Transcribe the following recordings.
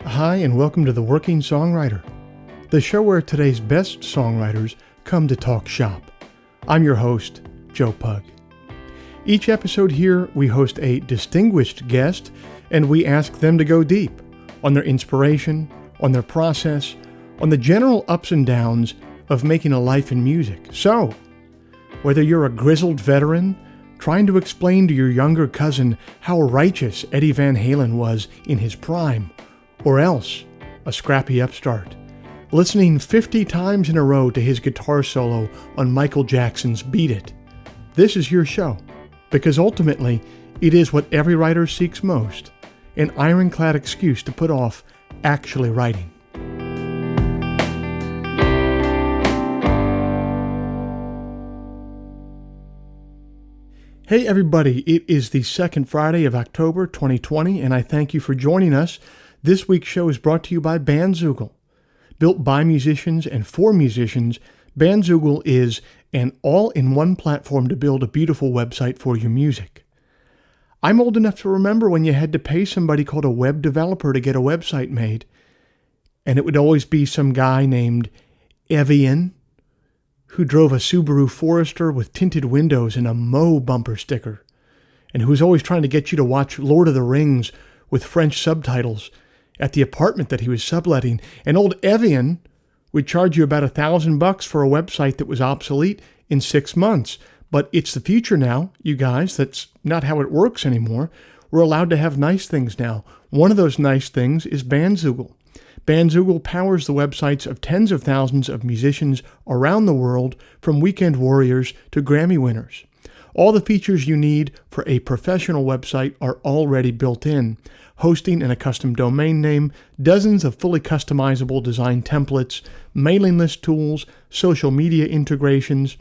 Hi, and welcome to The Working Songwriter, the show where today's best songwriters come to talk shop. I'm your host, Joe Pug. Each episode here, we host a distinguished guest, and we ask them to go deep on their inspiration, on their process, on the general ups and downs of making a life in music. So, whether you're a grizzled veteran trying to explain to your younger cousin how righteous Eddie Van Halen was in his prime, or else a scrappy upstart listening 50 times in a row to his guitar solo on Michael Jackson's Beat It, this is your show, because ultimately it is what every writer seeks most, an ironclad excuse to put off actually writing. Hey everybody, it is the second Friday of October 2020, and I thank you for joining us. This week's show is brought to you by Bandzoogle. Built by musicians and for musicians, Bandzoogle is an all-in-one platform to build a beautiful website for your music. I'm old enough to remember when you had to pay somebody called a web developer to get a website made, and it would always be some guy named Evian who drove a Subaru Forester with tinted windows and a Mo bumper sticker, and who was always trying to get you to watch Lord of the Rings with French subtitles at the apartment that he was subletting. And old Evian would charge you about $1,000 for a website that was obsolete in 6 months. But it's the future now, you guys. That's not how it works anymore. We're allowed to have nice things now. One of those nice things is Bandzoogle. Bandzoogle powers the websites of tens of thousands of musicians around the world, from weekend warriors to Grammy winners. All the features you need for a professional website are already built in. Hosting and a custom domain name, dozens of fully customizable design templates, mailing list tools, social media integrations.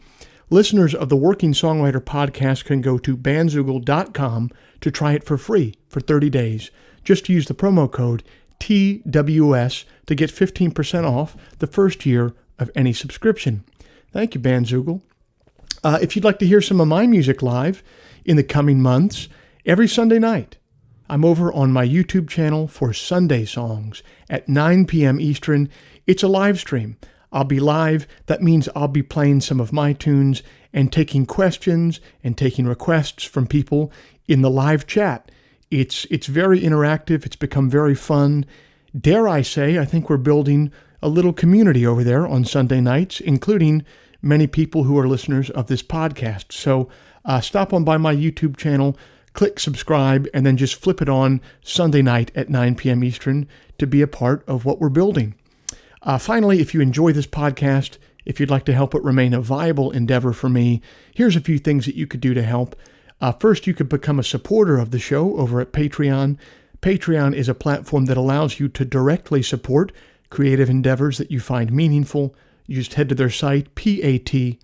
Listeners of the Working Songwriter podcast can go to bandzoogle.com to try it for free for 30 days. Just use the promo code TWS to get 15% off the first year of any subscription. Thank you, Bandzoogle. If you'd like to hear some of my music live in the coming months, every Sunday night, I'm over on my YouTube channel for Sunday Songs at 9 p.m. Eastern. It's a live stream. I'll be live. That means I'll be playing some of my tunes and taking questions and taking requests from people in the live chat. It's very interactive. It's become very fun. Dare I say, I think we're building a little community over there on Sunday nights, including many people who are listeners of this podcast. So stop on by my YouTube channel, click subscribe, and then just flip it on Sunday night at 9 p.m. Eastern to be a part of what we're building. Finally, if you enjoy this podcast, if you'd like to help it remain a viable endeavor for me, here's a few things that you could do to help. First, you could become a supporter of the show over at Patreon. Patreon is a platform that allows you to directly support creative endeavors that you find meaningful. You just head to their site, Patreon.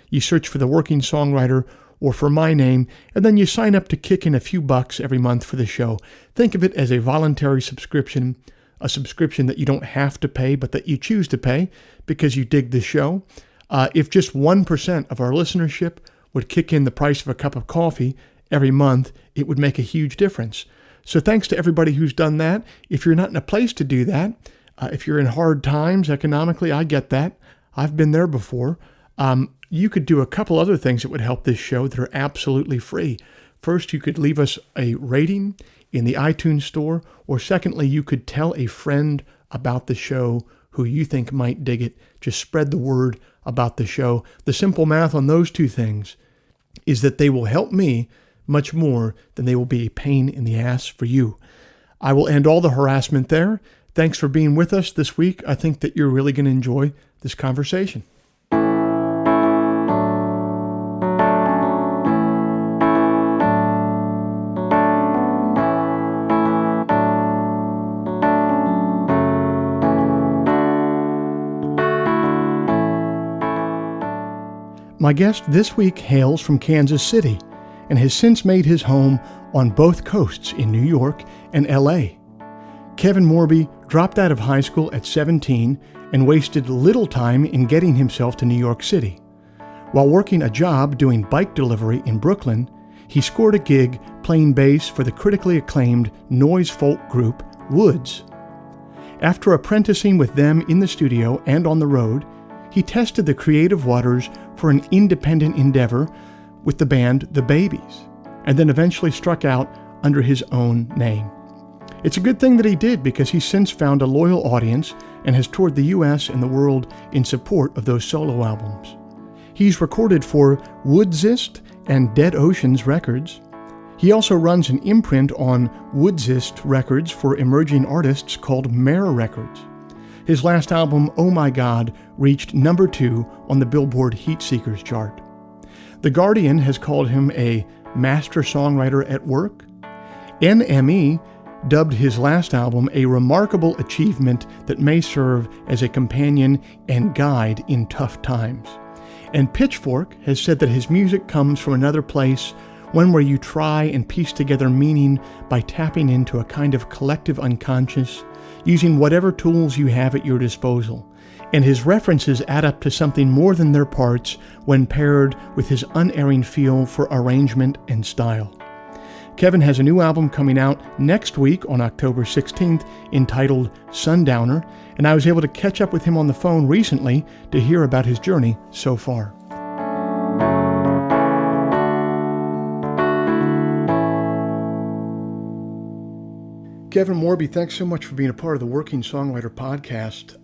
You search for The Working Songwriter or for my name, and then you sign up to kick in a few bucks every month for the show. Think of it as a voluntary subscription, a subscription that you don't have to pay, but that you choose to pay because you dig the show. If just 1% of our listenership would kick in the price of a cup of coffee every month, it would make a huge difference. So thanks to everybody who's done that. If you're not in a place to do that, if you're in hard times economically, I get that. I've been there before. You could do a couple other things that would help this show that are absolutely free. First, you could leave us a rating in the iTunes store, or secondly, you could tell a friend about the show who you think might dig it. Just spread the word about the show. The simple math on those two things is that they will help me much more than they will be a pain in the ass for you. I will end all the harassment there. Thanks for being with us this week. I think that you're really going to enjoy this conversation. My guest this week hails from Kansas City and has since made his home on both coasts in New York and LA. Kevin Morby dropped out of high school at 17 and wasted little time in getting himself to New York City. While working a job doing bike delivery in Brooklyn, he scored a gig playing bass for the critically acclaimed noise folk group Woods. After apprenticing with them in the studio and on the road, he tested the creative waters for an independent endeavor with the band The Babies, and then eventually struck out under his own name. It's a good thing that he did, because he's since found a loyal audience and has toured the US and the world in support of those solo albums. He's recorded for Woodsist and Dead Oceans Records. He also runs an imprint on Woodsist Records for emerging artists called Mare Records. His last album, Oh My God, reached number 2 on the Billboard Heatseekers chart. The Guardian has called him a master songwriter at work. NME dubbed his last album a remarkable achievement that may serve as a companion and guide in tough times. And Pitchfork has said that his music comes from another place, one where you try and piece together meaning by tapping into a kind of collective unconscious, using whatever tools you have at your disposal. And his references add up to something more than their parts when paired with his unerring feel for arrangement and style. Kevin has a new album coming out next week on October 16th entitled Sundowner, and I was able to catch up with him on the phone recently to hear about his journey so far. Kevin Morby, thanks so much for being a part of the Working Songwriter podcast.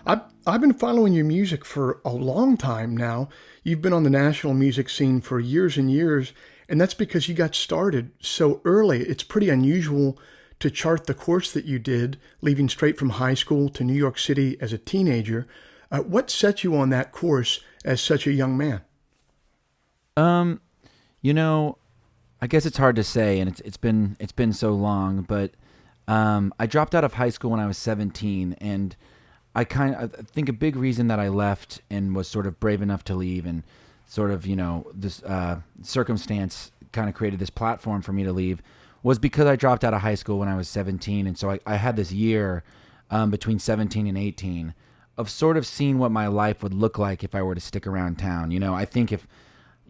I've been following your music for a long time now. You've been on the national music scene for years and years, and that's because you got started so early. It's pretty unusual to chart the course that you did, leaving straight from high school to New York City as a teenager. What set you on that course as such a young man? I guess it's hard to say, and it's been so long, but I dropped out of high school when I was 17, and I think a big reason that I left and was sort of brave enough to leave, and sort of, this circumstance kind of created this platform for me to leave, was because I dropped out of high school when I was 17. And so I had this year between 17 and 18 of sort of seeing what my life would look like if I were to stick around town. I think if,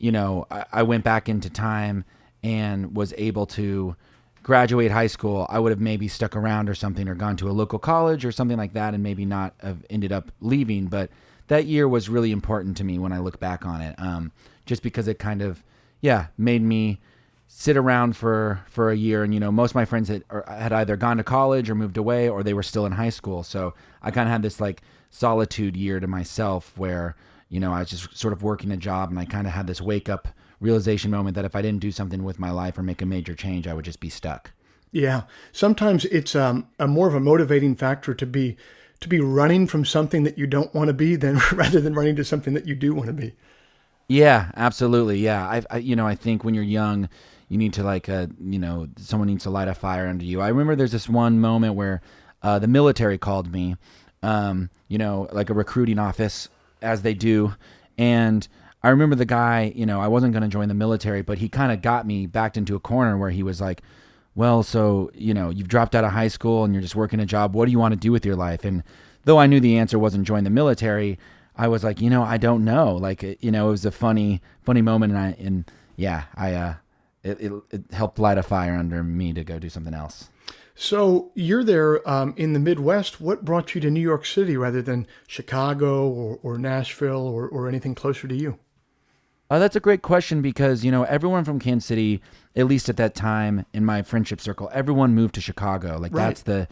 I went back into time and was able to graduate high school, I would have maybe stuck around or something, or gone to a local college or something like that, and maybe not have ended up leaving. But that year was really important to me when I look back on it, just because it kind of, made me sit around for a year. And, most of my friends had either gone to college or moved away, or they were still in high school. So I kind of had this like solitude year to myself where, I was just sort of working a job, and I kind of had this wake up realization moment that if I didn't do something with my life or make a major change, I would just be stuck. Yeah. Sometimes it's a more of a motivating factor to be running from something that you don't want to be rather than running to something that you do want to be. Yeah, absolutely. Yeah. I think when you're young, you need to someone needs to light a fire under you. I remember there's this one moment where the military called me, like a recruiting office, as they do. And I remember the guy, I wasn't going to join the military, but he kind of got me backed into a corner where he was like, well, so, you've dropped out of high school and you're just working a job. What do you want to do with your life? And though I knew the answer wasn't join the military, I was like, I don't know. Like, it was a funny moment. And it helped light a fire under me to go do something else. So you're there in the Midwest. What brought you to New York City rather than Chicago or Nashville or anything closer to you? That's a great question, because, everyone from Kansas City, at least at that time in my friendship circle, everyone moved to Chicago. Like, right. That's the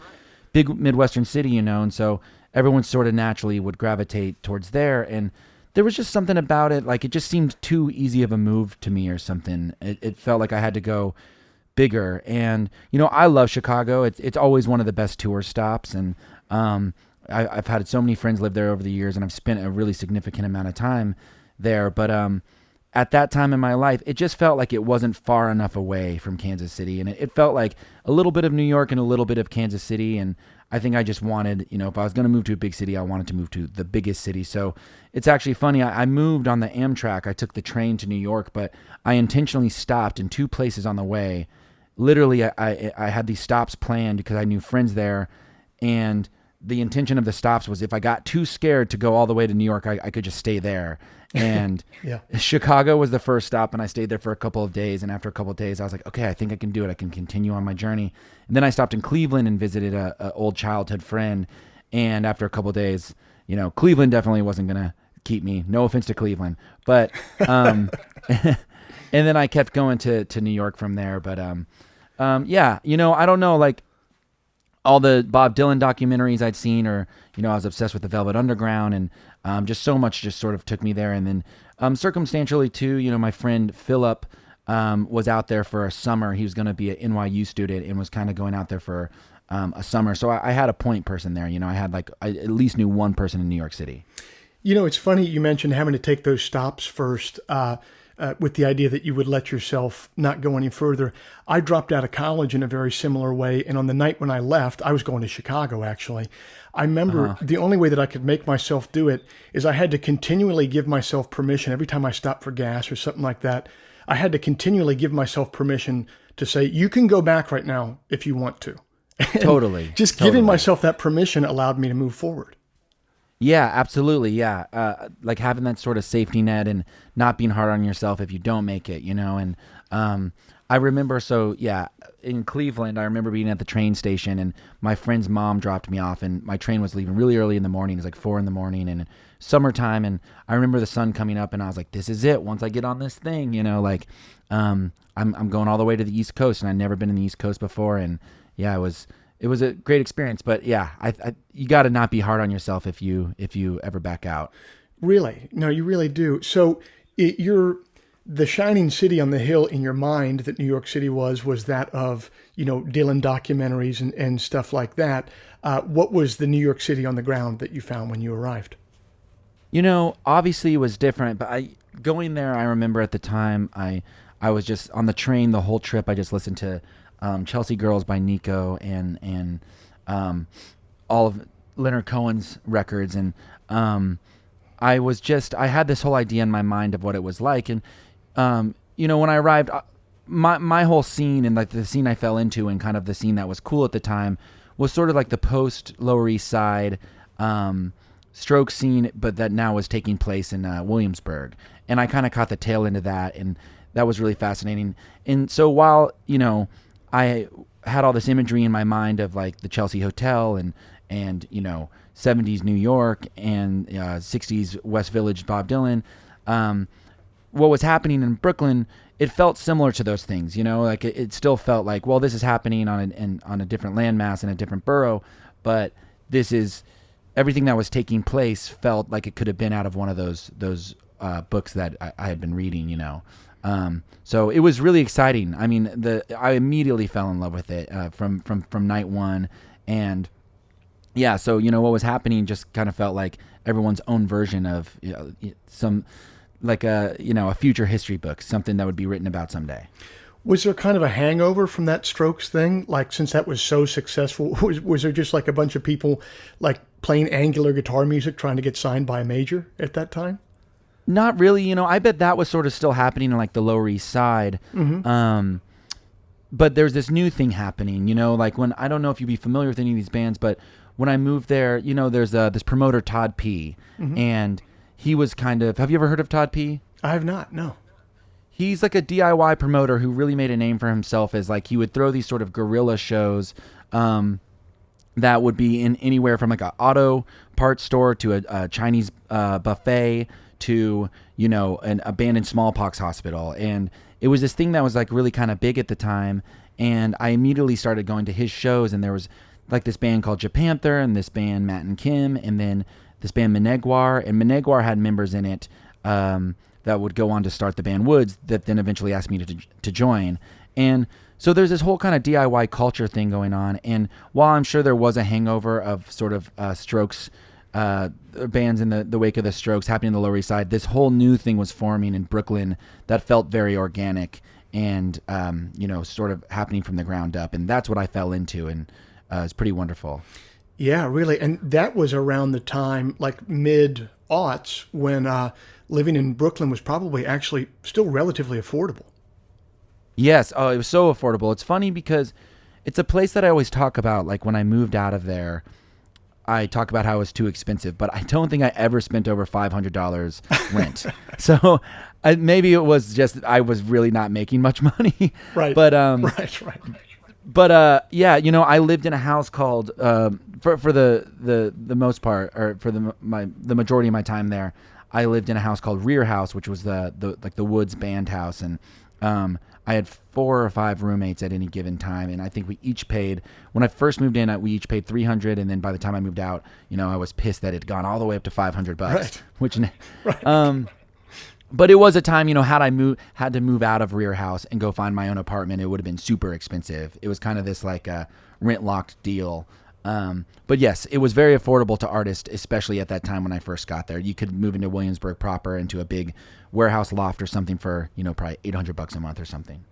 big Midwestern city, and so everyone sort of naturally would gravitate towards there. And there was just something about it. Like, it just seemed too easy of a move to me or something. It felt like I had to go bigger. And, I love Chicago. It's always one of the best tour stops. And I've had so many friends live there over the years, and I've spent a really significant amount of time there. But at that time in my life, it just felt like it wasn't far enough away from Kansas City. And it felt like a little bit of New York and a little bit of Kansas City. And I think I just wanted, if I was going to move to a big city, I wanted to move to the biggest city. So it's actually funny. I moved on the Amtrak. I took the train to New York, but I intentionally stopped in 2 places on the way. Literally, I had these stops planned because I knew friends there. And the intention of the stops was if I got too scared to go all the way to New York, I could just stay there. And Yeah. Chicago was the first stop, and I stayed there for a couple of days. And after a couple of days, I was like, okay, I think I can do it. I can continue on my journey. And then I stopped in Cleveland and visited a old childhood friend. And after a couple of days, Cleveland definitely wasn't going to keep me. No offense to Cleveland. But and then I kept going to New York from there. But yeah, I don't know, like all the Bob Dylan documentaries I'd seen, or, I was obsessed with the Velvet Underground, and just so much just sort of took me there. And then circumstantially too, my friend Philip was out there for a summer. He was going to be an NYU student and was kind of going out there for a summer. So I had a point person there. I had I at least knew one person in New York City. It's funny you mentioned having to take those stops first with the idea that you would let yourself not go any further. I dropped out of college in a very similar way. And on the night when I left, I was going to Chicago, actually. I remember the only way that I could make myself do it is I had to continually give myself permission every time I stopped for gas or something like that. I had to continually give myself permission to say, you can go back right now if you want to. Totally. Just giving myself that permission allowed me to move forward. Yeah, absolutely. Yeah. Like having that sort of safety net and not being hard on yourself if you don't make it, and I remember, in Cleveland, I remember being at the train station and my friend's mom dropped me off and my train was leaving really early in the morning. It was like 4 a.m. and summertime. And I remember the sun coming up and I was like, this is it. Once I get on this thing, I'm going all the way to the East Coast, and I'd never been in the East Coast before. And yeah, it was a great experience, but yeah, you got to not be hard on yourself if you ever back out. Really? No, you really do. So you're the shining city on the hill in your mind that New York City was that of, Dylan documentaries and stuff like that. What was the New York City on the ground that you found when you arrived? Obviously it was different, but going there, I remember at the time I was just on the train the whole trip. I just listened to Chelsea Girls by Nico and all of Leonard Cohen's records. And I had this whole idea in my mind of what it was like. And, when I arrived, my whole scene and like the scene I fell into and kind of the scene that was cool at the time was sort of like the post Lower East Side stroke scene, but that now was taking place in Williamsburg. And I kind of caught the tail end of that. And that was really fascinating. And so while, I had all this imagery in my mind of like the Chelsea Hotel and 70s New York and 60s West Village Bob Dylan. What was happening in Brooklyn, it felt similar to those things, like it still felt like, well, this is happening on a different landmass in a different borough, but this is everything that was taking place felt like it could have been out of one of those books that I had been reading, So it was really exciting. I mean, I immediately fell in love with it from night one. And yeah, so, what was happening just kind of felt like everyone's own version of some, like a future history book, something that would be written about someday. Was there kind of a hangover from that Strokes thing? Like, since that was so successful, was there just like a bunch of people like playing angular guitar music trying to get signed by a major at that time? Not really, I bet that was sort of still happening in like the Lower East Side. Mm-hmm. But there's this new thing happening, like when, I don't know if you'd be familiar with any of these bands, but when I moved there, there's this promoter, Todd P. Mm-hmm. And he was have you ever heard of Todd P? I have not, no. He's like a DIY promoter who really made a name for himself as like, he would throw these sort of guerrilla shows, that would be in anywhere from like an auto parts store to a Chinese buffet to, an abandoned smallpox hospital. And it was this thing that was like really kind of big at the time. And I immediately started going to his shows, and there was like this band called Japanther and this band Matt and Kim, and then this band Menegwar, and Menegwar had members in it that would go on to start the band Woods that then eventually asked me to join. And so there's this whole kind of DIY culture thing going on. And while I'm sure there was a hangover of sort of Strokes bands in the wake of the Strokes happening in the Lower East Side, this whole new thing was forming in Brooklyn that felt very organic and, sort of happening from the ground up. And that's what I fell into, and it's pretty wonderful. Yeah, really. And that was around the time, like mid-aughts, when living in Brooklyn was probably actually still relatively affordable. Yes. Oh, it was so affordable. It's funny because it's a place that I always talk about. Like when I moved out of there, I talk about how it was too expensive, but I don't think I ever spent over $500 rent. So maybe it was just I was really not making much money. Right. But Right. But yeah, I lived in a house called for the most part, or for the majority of my time there, I lived in a house called Rear House, which was the Woods band house, and I had 4 or 5 roommates at any given time, and I think we each paid, when I first moved in, we each paid $300, and then by the time I moved out, I was pissed that it had gone all the way up to $500, right. which Right. but it was a time, had to move out of Rear House and go find my own apartment, it would have been super expensive. It was kind of this like a rent locked deal. But yes, it was very affordable to artists, especially at that time when I first got there. You could move into Williamsburg proper, into a big warehouse loft or something for, probably $800 a month or something.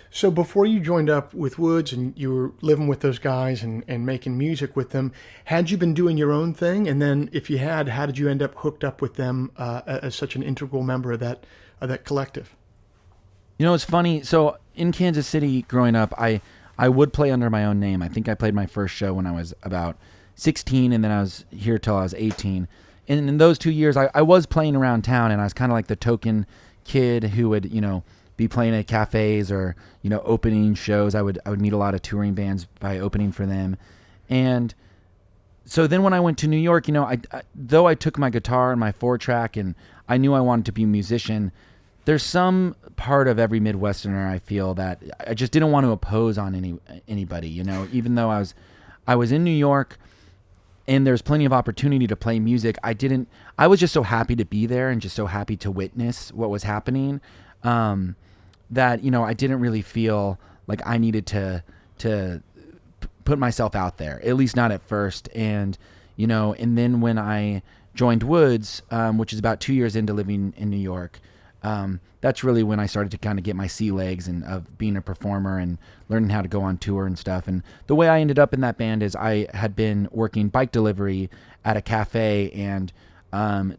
So before you joined up with Woods and you were living with those guys and making music with them, had you been doing your own thing? And then if you had, how did you end up hooked up with them as such an integral member of that collective? It's funny. So in Kansas City growing up, I would play under my own name. I think I played my first show when I was about 16, and then I was here till I was 18. And in those 2 years, I was playing around town, and I was kind of like the token kid who would, be playing at cafes or, opening shows. I would meet a lot of touring bands by opening for them. And so then when I went to New York, though I took my guitar and my 4-track and I knew I wanted to be a musician, there's some part of every Midwesterner I feel that I just didn't want to oppose on anybody, even though I was in New York and there's plenty of opportunity to play music. I was just so happy to be there and just so happy to witness what was happening, that, I didn't really feel like I needed to put myself out there, at least not at first. And, and then when I joined Woods, which is about 2 years into living in New York, that's really when I started to kind of get my sea legs and of being a performer and learning how to go on tour and stuff. And the way I ended up in that band is I had been working bike delivery at a cafe, and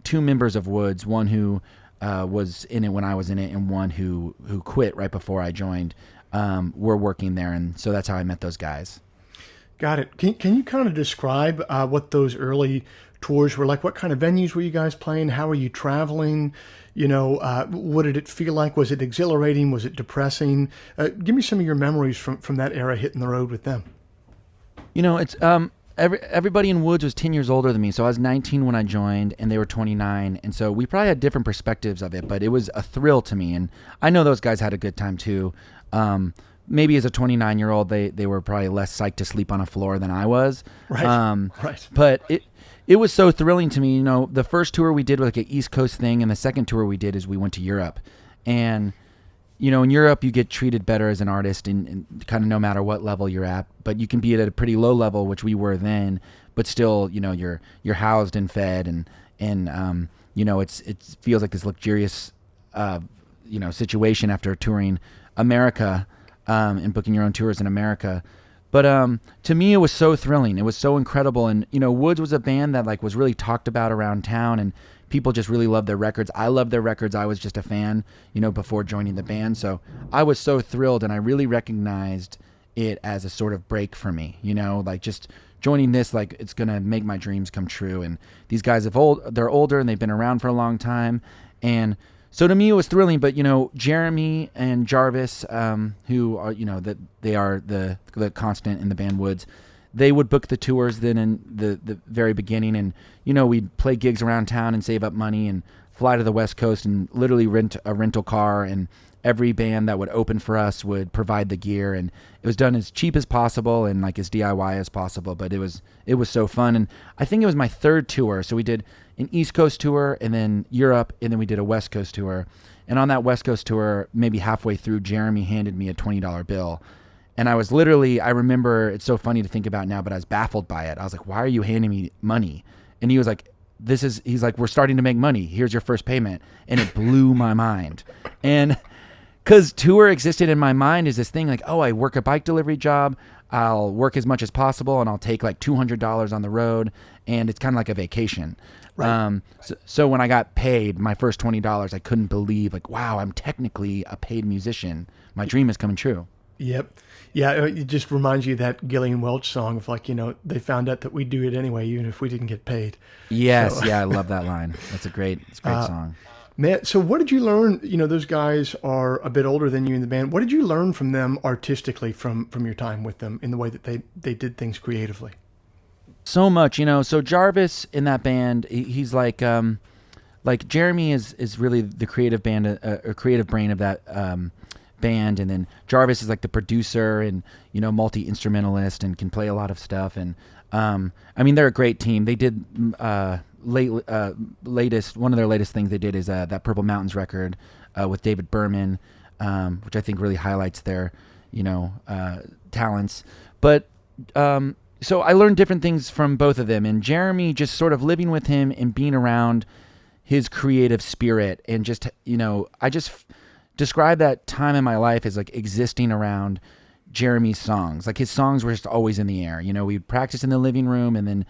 2 members of Woods, one who was in it when I was in it, and one who quit right before I joined, were working there. And so that's how I met those guys. Got it. Can you kind of describe what those early tours were like? What kind of venues were you guys playing? How were you traveling? What did it feel like? Was it exhilarating? Was it depressing? Give me some of your memories from that era hitting the road with them. It's everybody in Woods was 10 years older than me. So I was 19 when I joined, and they were 29. And so we probably had different perspectives of it, but it was a thrill to me. And I know those guys had a good time too. Maybe as a 29-year-old, they were probably less psyched to sleep on a floor than I was. Right. Right. But it was so thrilling to me. The first tour we did was like an East Coast thing, and the second tour we did is we went to Europe. And in Europe, you get treated better as an artist, and kind of no matter what level you're at. But you can be at a pretty low level, which we were then. But still, you're housed and fed, and it feels like this luxurious, situation after touring America, and booking your own tours in America. But to me, it was so thrilling. It was so incredible. And Woods was a band that was really talked about around town, and people just really loved their records. I loved their records. I was just a fan, before joining the band. So I was so thrilled, and I really recognized it as a sort of break for me, just joining this, it's going to make my dreams come true. And these guys they're older, and they've been around for a long time. And so to me, it was thrilling. But, Jeremy and Jarvis, who are, that they are the constant in the band Woods, they would book the tours then in the very beginning. And, we'd play gigs around town and save up money and fly to the West Coast and literally rent a rental car. And every band that would open for us would provide the gear. And it was done as cheap as possible and as DIY as possible. But it was so fun. And I think it was my 3rd tour. So we did an East Coast tour, and then Europe, and then we did a West Coast tour. And on that West Coast tour, maybe halfway through, Jeremy handed me a $20 bill. And I was literally, I remember, it's so funny to think about now, but I was baffled by it. I was like, why are you handing me money? And he was like, he's like, we're starting to make money. Here's your first payment. And it blew my mind. And because tour existed in my mind as this thing like, oh, I work a bike delivery job. I'll work as much as possible, and I'll take $200 on the road. And it's kind of like a vacation. Right. So when I got paid my first $20, I couldn't believe, wow, I'm technically a paid musician. My dream is coming true. Yep. Yeah, it just reminds you of that Gillian Welch song of like, they found out that we do it anyway, even if we didn't get paid. So, Yes, yeah, I love that line. It's a great song. man, so what did you learn? Those guys are a bit older than you in the band. What did you learn from them artistically from your time with them in the way that they did things creatively? So much, So Jarvis in that band, he's like Jeremy is really the creative band or creative brain of that band, and then Jarvis is like the producer and multi instrumentalist and can play a lot of stuff. And I mean, they're a great team. They did latest one of their latest things they did is that Purple Mountains record with David Berman, which I think really highlights their talents. But so I learned different things from both of them, and Jeremy, just sort of living with him and being around his creative spirit, and just I just describe that time in my life as like existing around Jeremy's songs. Like his songs were just always in the air. We'd practice in the living room, and then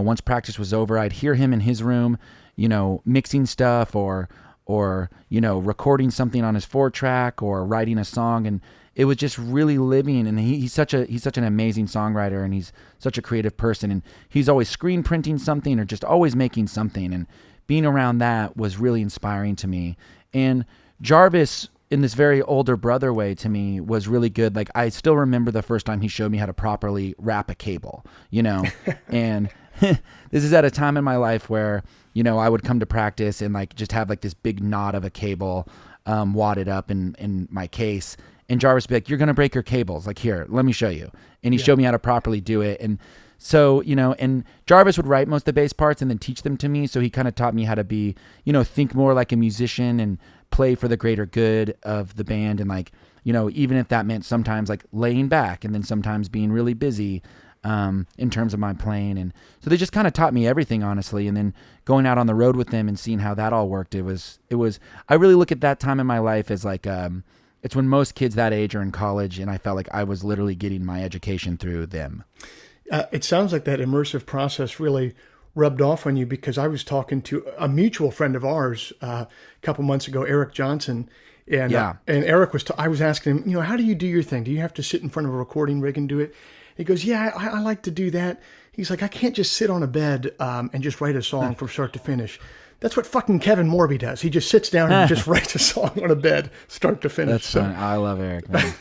once practice was over, I'd hear him in his room, mixing stuff or recording something on his 4-track or writing a song, and it was just really living. And he's such an amazing songwriter, and he's such a creative person, and he's always screen printing something or just always making something, and being around that was really inspiring to me. And Jarvis, in this very older brother way to me, was really good. Like I still remember the first time he showed me how to properly wrap a cable, and this is at a time in my life where, I would come to practice and like just have like this big knot of a cable wadded up in my case. And Jarvis would be like, "You're going to break your cables. Like, here, let me show you." And he showed me how to properly do it. And so, and Jarvis would write most of the bass parts and then teach them to me. So he kind of taught me how to be, think more like a musician and play for the greater good of the band. And like, even if that meant sometimes like laying back and then sometimes being really busy in terms of my playing. And so they just kind of taught me everything, honestly. And then going out on the road with them and seeing how that all worked, I really look at that time in my life as like, it's when most kids that age are in college, and I felt like I was literally getting my education through them. It sounds like that immersive process really rubbed off on you, because I was talking to a mutual friend of ours a couple months ago, Eric Johnson, and Eric I was asking him, how do you do your thing? Do you have to sit in front of a recording rig and do it? He goes, yeah, I like to do that. He's like, I can't just sit on a bed and just write a song from start to finish. That's what fucking Kevin Morby does. He just sits down and just writes a song on a bed, start to finish. That's funny. I love Eric, man.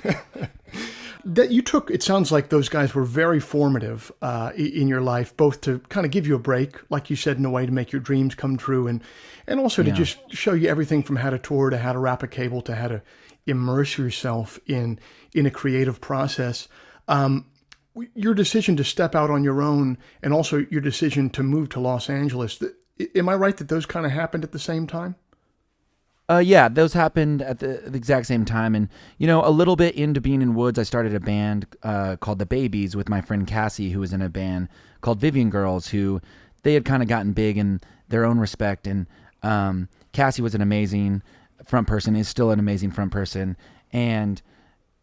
That you took, it sounds like those guys were very formative in your life, both to kind of give you a break, like you said, in a way to make your dreams come true, and also to just show you everything from how to tour to how to wrap a cable to how to immerse yourself in a creative process. Your decision to step out on your own, and also your decision to move to Los Angeles, am I right that those kind of happened at the same time? Yeah, those happened at the exact same time. And, a little bit into being in Woods, I started a band called The Babies with my friend Cassie, who was in a band called Vivian Girls, who they had kind of gotten big in their own respect. And Cassie was an amazing front person, is still an amazing front person. And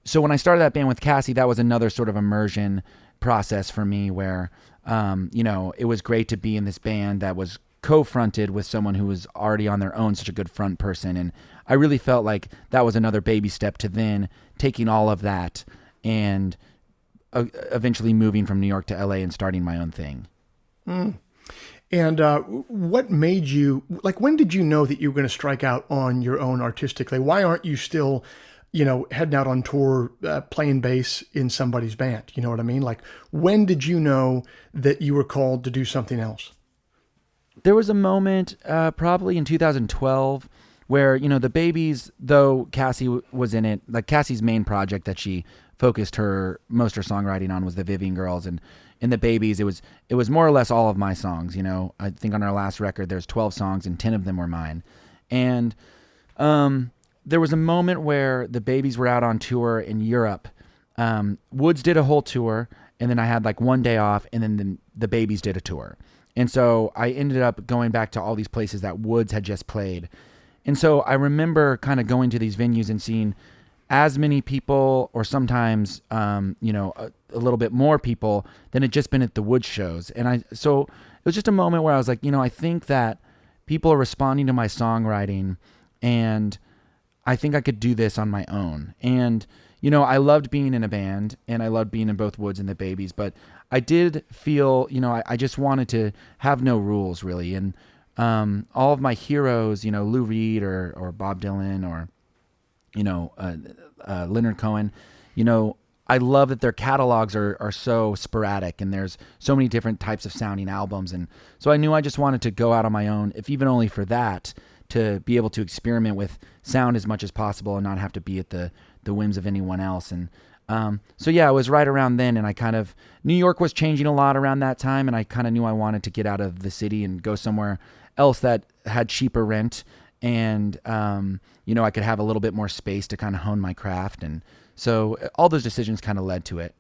so when I started that band with Cassie, that was another sort of immersion process for me where, it was great to be in this band that was co-fronted with someone who was already on their own, such a good front person. And I really felt like that was another baby step to then taking all of that and eventually moving from New York to LA and starting my own thing. Mm. And what made you, like, when did you know that you were going to strike out on your own artistically? Why aren't you still, heading out on tour, playing bass in somebody's band? You know what I mean? Like, when did you know that you were called to do something else? There was a moment, probably in 2012, where, the Babies, though Cassie was in it, like Cassie's main project that she focused most of her songwriting on was the Vivian Girls. And in the Babies, it was more or less all of my songs. I think on our last record, there's 12 songs and 10 of them were mine. And there was a moment where the Babies were out on tour in Europe. Woods did a whole tour, and then I had like one day off, and then the Babies did a tour. And so I ended up going back to all these places that Woods had just played. And so I remember kind of going to these venues and seeing as many people, or sometimes, a little bit more people than had just been at the Woods shows. And so it was just a moment where I was like, I think that people are responding to my songwriting, and I think I could do this on my own. And, I loved being in a band and I loved being in both Woods and the Babies, but I did feel, I just wanted to have no rules really. And all of my heroes, Lou Reed or Bob Dylan or, Leonard Cohen, I love that their catalogs are so sporadic and there's so many different types of sounding albums. And so I knew I just wanted to go out on my own, if even only for that, to be able to experiment with sound as much as possible and not have to be at the whims of anyone else. And so yeah, it was right around then. And New York was changing a lot around that time. And I kind of knew I wanted to get out of the city and go somewhere else that had cheaper rent. And, I could have a little bit more space to kind of hone my craft. And so all those decisions kind of led to it.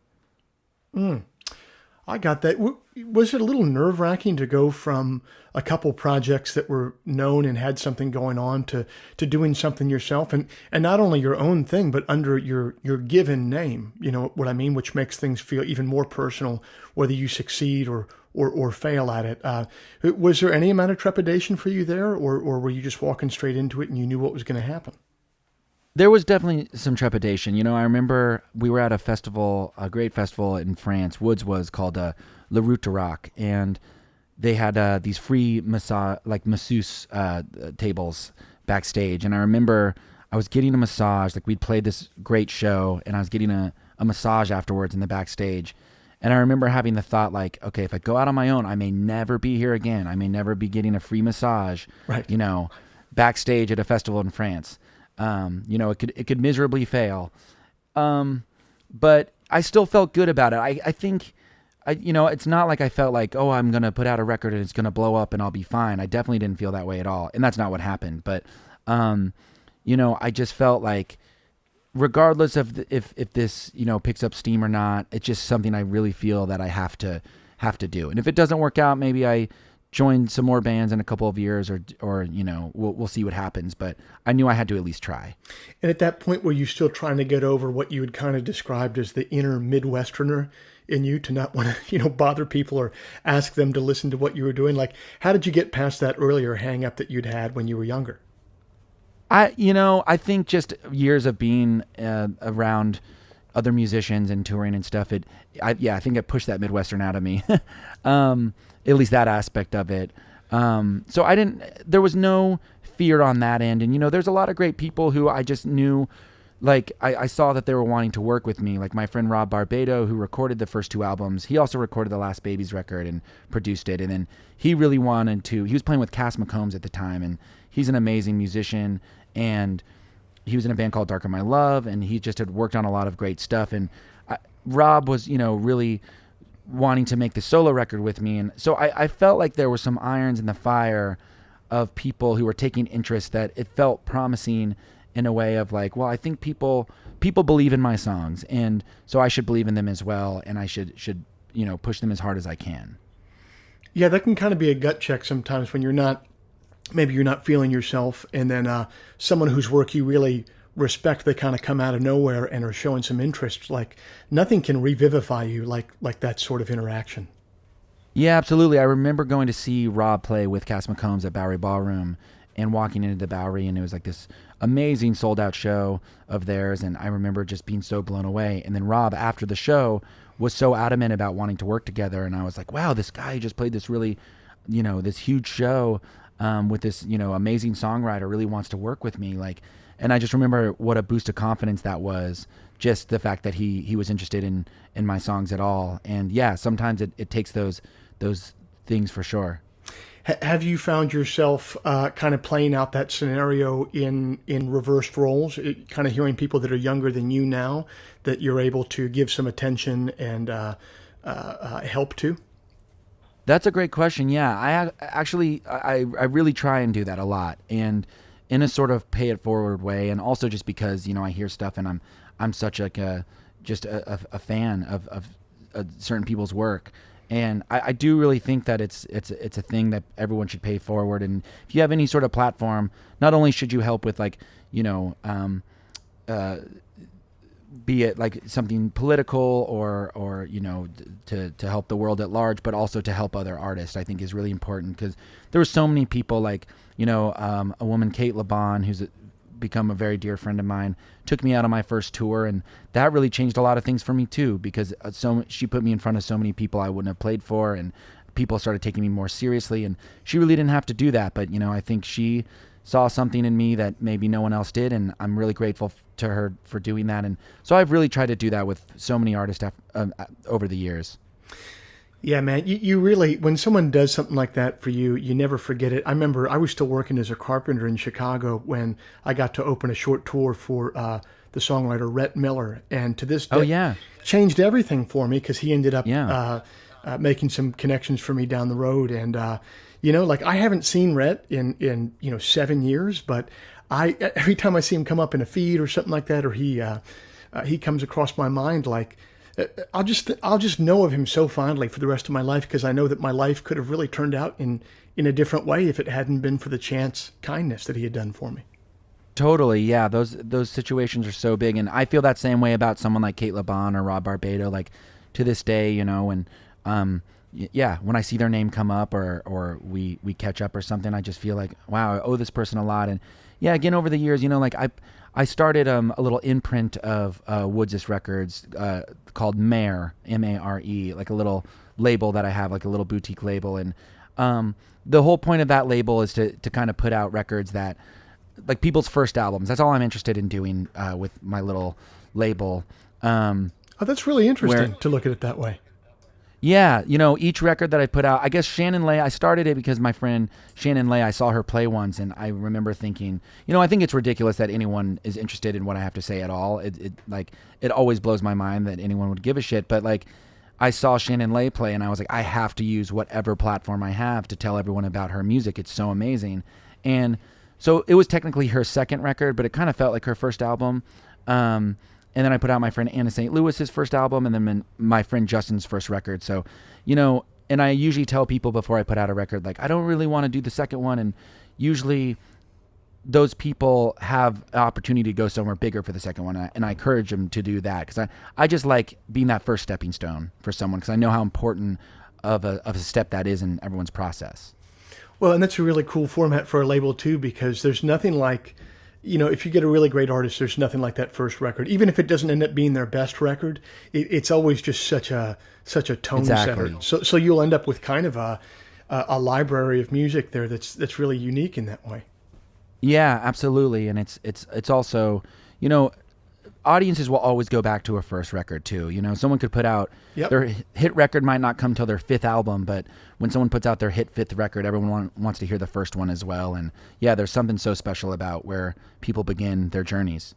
I got that. Was it a little nerve-wracking to go from a couple projects that were known and had something going on to doing something yourself, and not only your own thing, but under your given name, you know what I mean, which makes things feel even more personal, whether you succeed or fail at it. Was there any amount of trepidation for you there, or were you just walking straight into it and you knew what was going to happen? There was definitely some trepidation. I remember we were at a great festival in France. Woods was called La Route de Rock, and they had these free masseuse tables backstage. And I remember I was getting a massage, we'd played this great show, and I was getting a massage afterwards in the backstage. And I remember having the thought, okay, if I go out on my own, I may never be here again. I may never be getting a free massage, right? Backstage at a festival in France. It could miserably fail. But I still felt good about it. I think, it's not like I felt like, oh, I'm going to put out a record and it's going to blow up and I'll be fine. I definitely didn't feel that way at all. And that's not what happened. But, I just felt like regardless of if this, picks up steam or not, it's just something I really feel that I have to do. And if it doesn't work out, maybe I join some more bands in a couple of years or we'll see what happens. But I knew I had to at least try. And at that point, were you still trying to get over what you had kind of described as the inner Midwesterner in you, to not want to, bother people or ask them to listen to what you were doing? How did you get past that earlier hang up that you'd had when you were younger? I think just years of being around other musicians and touring and stuff, I think it pushed that Midwestern out of me. At least that aspect of it. So there was no fear on that end. And, there's a lot of great people who I just knew, I saw that they were wanting to work with me. Like my friend Rob Barbado, who recorded the first two albums. He also recorded the Last Babies record and produced it. And then he really wanted to, he was playing with Cass McCombs at the time, and he's an amazing musician. And he was in a band called Darker My Love, and he just had worked on a lot of great stuff. And Rob was, really wanting to make the solo record with me. And so I felt like there were some irons in the fire of people who were taking interest, that it felt promising in a way of well, I think people believe in my songs, and so I should believe in them as well. And I should push them as hard as I can. Yeah, that can kind of be a gut check sometimes when you're not feeling yourself, and then someone whose work you really respect, they kind of come out of nowhere and are showing some interest. Nothing can revivify you like that sort of interaction. Yeah, absolutely. I remember going to see Rob play with Cass McCombs at Bowery Ballroom, and walking into the Bowery, and it was this amazing sold out show of theirs. And I remember just being so blown away. And then Rob, after the show, was so adamant about wanting to work together. And I was like, wow, this guy just played this really, this huge show with this, amazing songwriter, really wants to work with me. And I just remember what a boost of confidence that was, just the fact that he was interested in my songs at all. And yeah, sometimes it takes those things for sure. Have you found yourself kind of playing out that scenario in reversed roles, kind of hearing people that are younger than you now that you're able to give some attention and help to? That's a great question. Yeah, I really try and do that a lot, and in a sort of pay it forward way, and also just because I hear stuff and I'm such a fan of certain people's work, and I do really think that it's a thing that everyone should pay forward. And if you have any sort of platform, not only should you help with be it something political or to help the world at large, but also to help other artists, I think is really important, because there were so many people a woman, Kate Laban, who's become a very dear friend of mine, took me out on my first tour, and that really changed a lot of things for me too, because she put me in front of so many people I wouldn't have played for, and people started taking me more seriously, and she really didn't have to do that, but I think she saw something in me that maybe no one else did, and I'm really grateful to her for doing that. And so I've really tried to do that with so many artists over the years. Yeah, man, you really, when someone does something like that for you, you never forget it. I remember I was still working as a carpenter in Chicago when I got to open a short tour for the songwriter Rhett Miller, and to this day, changed everything for me, because he ended up making some connections for me down the road. And like, I haven't seen Rhett in 7 years, but every time I see him come up in a feed or something like that, or he comes across my mind, like, I'll just know of him so fondly for the rest of my life, because I know that my life could have really turned out in a different way if it hadn't been for the chance kindness that he had done for me. Totally, yeah. Those situations are so big, and I feel that same way about someone like Kate LeBon or Rob Barbado. Like, to this day, and when I see their name come up or we catch up or something, I just feel like, wow, I owe this person a lot. And yeah, again, over the years, like I started a little imprint of Woods' records called Mare, M-A-R-E, like a little label that I have, like a little boutique label. And the whole point of that label is to kind of put out records that, like, people's first albums. That's all I'm interested in doing with my little label. That's really interesting to look at it that way. Yeah, each record that I put out, I guess Shannon Lay, I started it because my friend Shannon Lay, I saw her play once, and I remember thinking, I think it's ridiculous that anyone is interested in what I have to say at all. It always blows my mind that anyone would give a shit, but like, I saw Shannon Lay play, and I was like, I have to use whatever platform I have to tell everyone about her music. It's so amazing. And so it was technically her second record, but it kind of felt like her first album. And then I put out my friend Anna St. Louis's first album, and then my friend Justin's first record. So, and I usually tell people before I put out a record, like, I don't really want to do the second one. And usually those people have an opportunity to go somewhere bigger for the second one. And I encourage them to do that, because I just like being that first stepping stone for someone, because I know how important of a step that is in everyone's process. Well, and that's a really cool format for a label too, because there's nothing like, if you get a really great artist, there's nothing like that first record. Even if it doesn't end up being their best record, it's always just such a tone setter. So you'll end up with kind of a library of music there that's really unique in that way. Yeah, absolutely. And it's also, audiences will always go back to a first record too. Someone could put out their hit record, might not come till their fifth album, but when someone puts out their hit fifth record, everyone wants to hear the first one as well. And yeah, there's something so special about where people begin their journeys.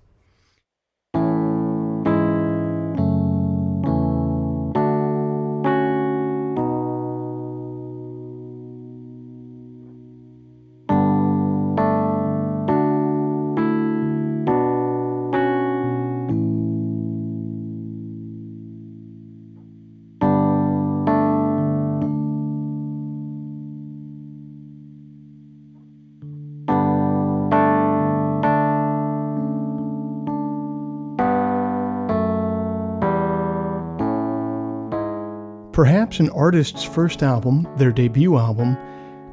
Perhaps an artist's first album, their debut album,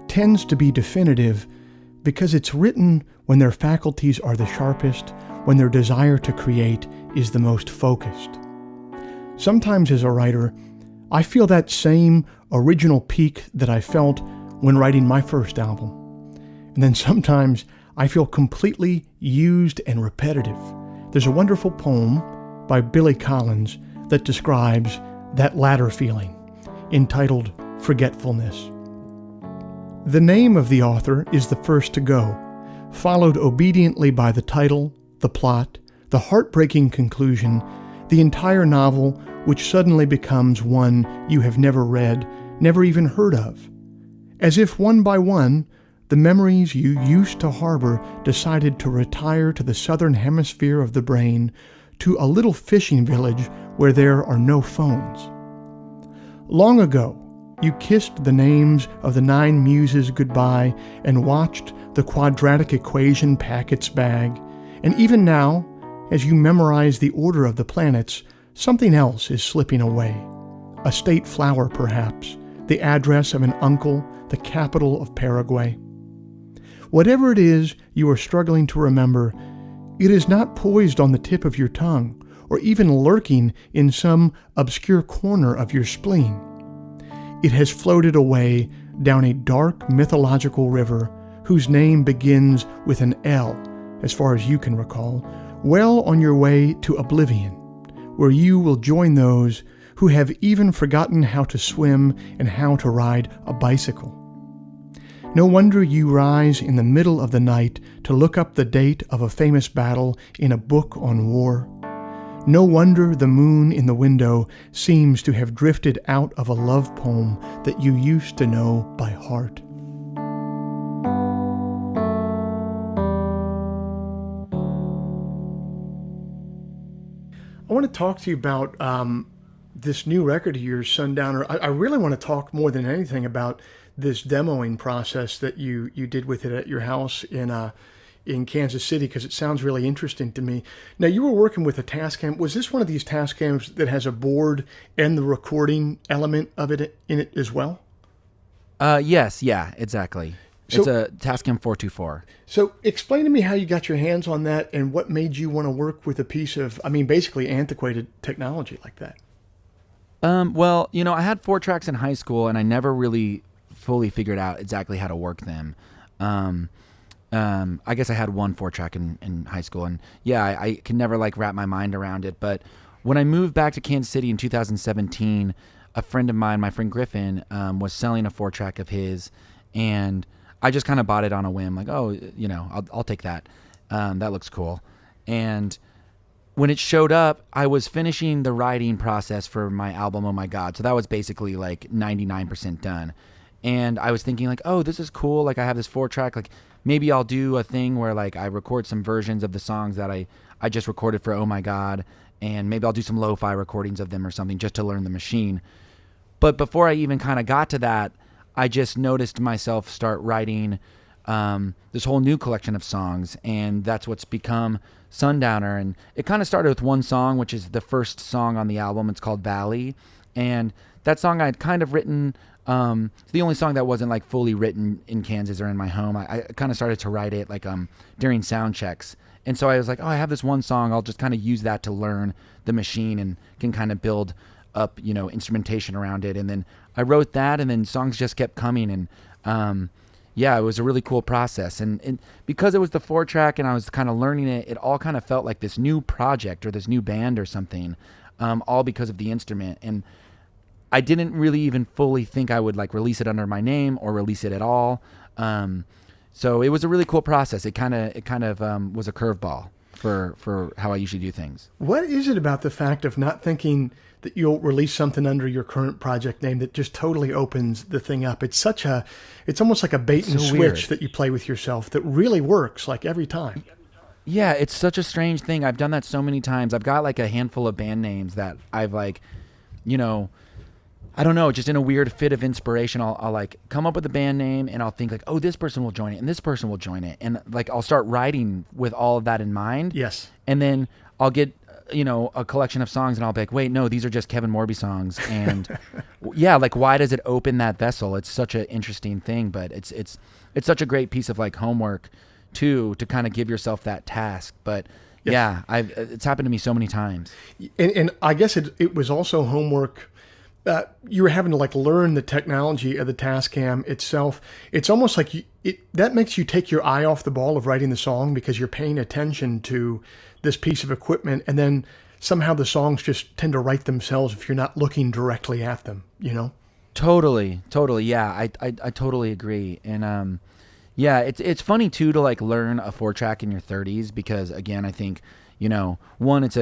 tends to be definitive because it's written when their faculties are the sharpest, when their desire to create is the most focused. Sometimes as a writer, I feel that same original peak that I felt when writing my first album. And then sometimes I feel completely used and repetitive. There's a wonderful poem by Billy Collins that describes that latter feeling, entitled Forgetfulness. The name of the author is the first to go, followed obediently by the title, the plot, the heartbreaking conclusion, the entire novel, which suddenly becomes one you have never read, never even heard of. As if one by one, the memories you used to harbor decided to retire to the southern hemisphere of the brain, to a little fishing village where there are no phones. Long ago, you kissed the names of the 9 muses goodbye and watched the quadratic equation pack its bag. And even now, as you memorize the order of the planets, something else is slipping away. A state flower, perhaps, the address of an uncle, the capital of Paraguay. Whatever it is you are struggling to remember, It is not poised on the tip of your tongue, or even lurking in some obscure corner of your spleen. It has floated away down a dark mythological river whose name begins with an L, as far as you can recall, well on your way to oblivion, where you will join those who have even forgotten how to swim and how to ride a bicycle. No wonder you rise in the middle of the night to look up the date of a famous battle in a book on war. No wonder the moon in the window seems to have drifted out of a love poem that you used to know by heart. I want to talk to you about this new record of yours, Sundowner. I really want to talk more than anything about this demoing process that you did with it at your house in Kansas City, because it sounds really interesting to me. Now, you were working with a Tascam. Was this one of these Tascams that has a board and the recording element of it in it as well? Yes, yeah, exactly. It's a Tascam 424. So explain to me how you got your hands on that and what made you want to work with a piece of, basically antiquated technology like that. Well, I had 4 tracks in high school, and I never really fully figured out exactly how to work them. I guess I had 1 4-track in high school, and yeah, I can never wrap my mind around it. But when I moved back to Kansas City in 2017, a friend of mine, my friend Griffin, was selling a 4-track of his, and I just kind of bought it on a whim, I'll take that. That looks cool. And when it showed up, I was finishing the writing process for my album, Oh My God. So that was basically 99% done. And I was thinking oh, this is cool. I have this 4-track, maybe I'll do a thing where I record some versions of the songs that I just recorded for Oh My God. And maybe I'll do some lo-fi recordings of them or something just to learn the machine. But before I even kind of got to that, I just noticed myself start writing this whole new collection of songs, and that's what's become Sundowner. And it kind of started with one song, which is the first song on the album. It's called Valley, and that song I'd kind of written. It's the only song that wasn't fully written in Kansas or in my home. I kind of started to write it during sound checks, and so I was I have this one song. I'll just kind of use that to learn the machine and can kind of build up instrumentation around it. And then I wrote that, and then songs just kept coming, and it was a really cool process. And because it was the 4-track and I was kind of learning it, it all kind of felt like this new project or this new band or something, all because of the instrument. And I didn't really even fully think I would release it under my name or release it at all. So it was a really cool process. It kind of was a curveball for how I usually do things. What is it about the fact of not thinking that you'll release something under your current project name that just totally opens the thing up? It's almost like a bait and switch weird that you play with yourself that really works every time. Yeah, it's such a strange thing. I've done that so many times. I've got a handful of band names that I've I don't know, just in a weird fit of inspiration, I'll come up with a band name, and I'll think oh, this person will join it and this person will join it. And I'll start writing with all of that in mind. Yes. And then I'll get a collection of songs, and I'll be wait, no, these are just Kevin Morby songs. And yeah, why does it open that vessel? It's such an interesting thing, but it's such a great piece of homework too, to kind of give yourself that task. But yes. Yeah, it's happened to me so many times. And I guess it was also homework. You were having to learn the technology of the Tascam itself. It's almost that makes you take your eye off the ball of writing the song, because you're paying attention to this piece of equipment, and then somehow the songs just tend to write themselves if you're not looking directly at them, Totally. Yeah, I totally agree. And it's funny too to learn a 4-track in your 30s, because again, I think one, it's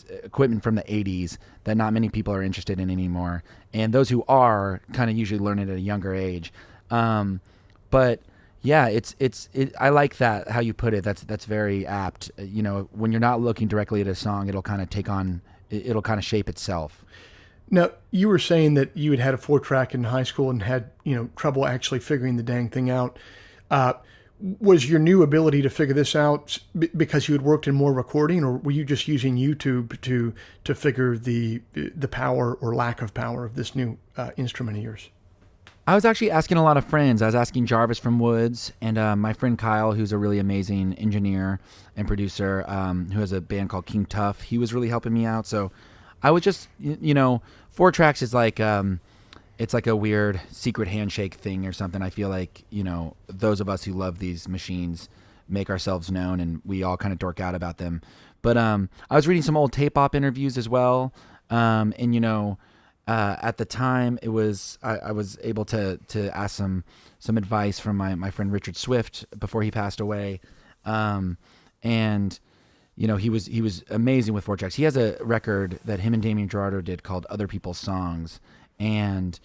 equipment from the 80s that not many people are interested in anymore, and those who are kind of usually learn it at a younger age. But yeah, I like that, how you put it. That's very apt. When you're not looking directly at a song, it'll kind of shape itself. Now, you were saying that you had a 4-track in high school and had trouble actually figuring the dang thing out. Was your new ability to figure this out because you had worked in more recording, or were you just using YouTube to figure the power or lack of power of this new instrument of yours? I was actually asking a lot of friends. I was asking Jarvis from Woods and my friend Kyle, who's a really amazing engineer and producer, who has a band called King Tough. He was really helping me out. So I was just, 4 tracks is like, it's like a weird secret handshake thing or something. I feel like, those of us who love these machines make ourselves known and we all kind of dork out about them. But I was reading some old tape op interviews as well. At the time, it was I was able to ask some advice from my friend Richard Swift before he passed away, and he was amazing with 4 tracks. He has a record that him and Damien Gerardo did called Other People's Songs, and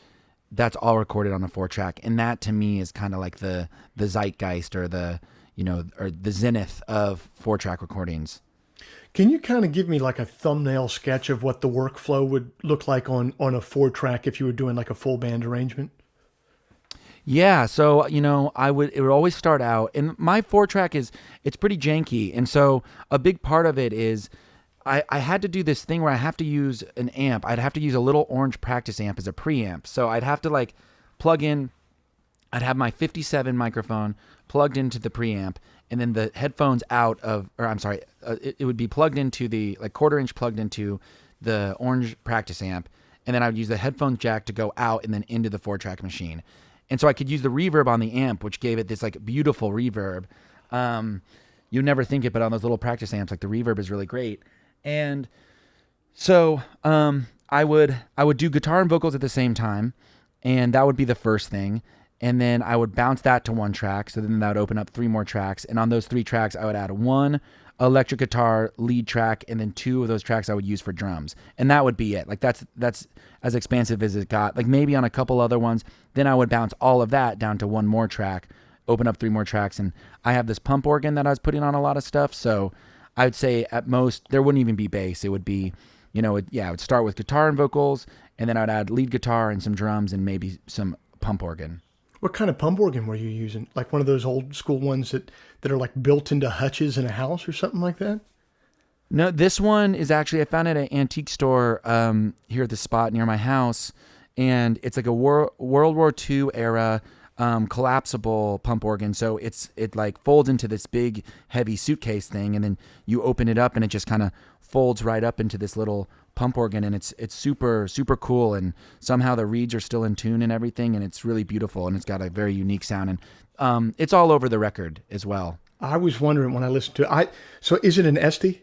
that's all recorded on a 4-track. And that to me is kind of like the zeitgeist or the zenith of 4-track recordings. Can you kind of give me like a thumbnail sketch of what the workflow would look like on a 4-track if you were doing like a full band arrangement? Yeah, so it would always start out, and my 4-track it's pretty janky, and so a big part of it is I had to do this thing where I have to use an amp. I'd have to use a little orange practice amp as a preamp. So I'd have to like plug in. I'd have my 57 microphone plugged into the preamp, and then the headphones it would be plugged into the like 1/4 inch plugged into the orange practice amp, and then I would use the headphone jack to go out and then into the 4-track machine. And so I could use the reverb on the amp, which gave it this like beautiful reverb. You never think it, but on those little practice amps, like the reverb is really great. And so I would do guitar and vocals at the same time, and that would be the first thing. And then I would bounce that to 1 track, so then that would open up 3 more tracks. And on those 3 tracks, I would add 1 electric guitar lead track, and then 2 of those tracks I would use for drums. And that would be it. Like that's as expansive as it got. Like maybe on a couple other ones, then I would bounce all of that down to 1 more track, open up 3 more tracks. And I have this pump organ that I was putting on a lot of stuff. So I would say at most there wouldn't even be bass. It would be, it would start with guitar and vocals, and then I'd add lead guitar and some drums and maybe some pump organ. What kind of pump organ were you using? Like one of those old school ones that are like built into hutches in a house or something like that? No, this one is actually, I found it at an antique store here at the spot near my house, and it's like a World War II era collapsible pump organ. So it like folds into this big heavy suitcase thing, and then you open it up and it just kind of folds right up into this little pump organ, and it's super, super cool, and somehow the reeds are still in tune and everything, and it's really beautiful, and it's got a very unique sound, and it's all over the record as well. I was wondering when I listened to it. So is it an Esty?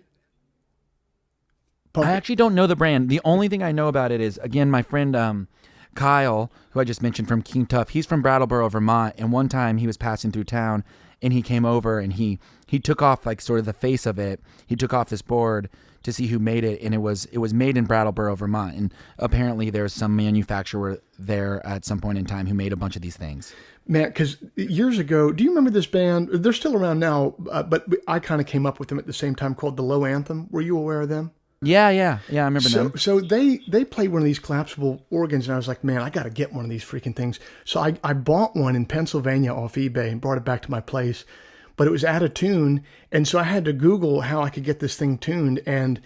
I actually don't know the brand. The only thing I know about it is, again, my friend Kyle, who I just mentioned from King Tough, he's from Brattleboro, Vermont, and one time he was passing through town, and he came over, and he took off like sort of the face of it. He took off this board to see who made it, and it was made in Brattleboro, Vermont, and apparently there's some manufacturer there at some point in time who made a bunch of these things. Man, because years ago, do you remember this band? They're still around now, but I kind of came up with them at the same time, called the Low Anthem. Were you aware of them? Yeah, I remember them. So they played one of these collapsible organs, and I was like, man, I got to get one of these freaking things. So I bought one in Pennsylvania off eBay and brought it back to my place, but it was out of tune, and so I had to Google how I could get this thing tuned, and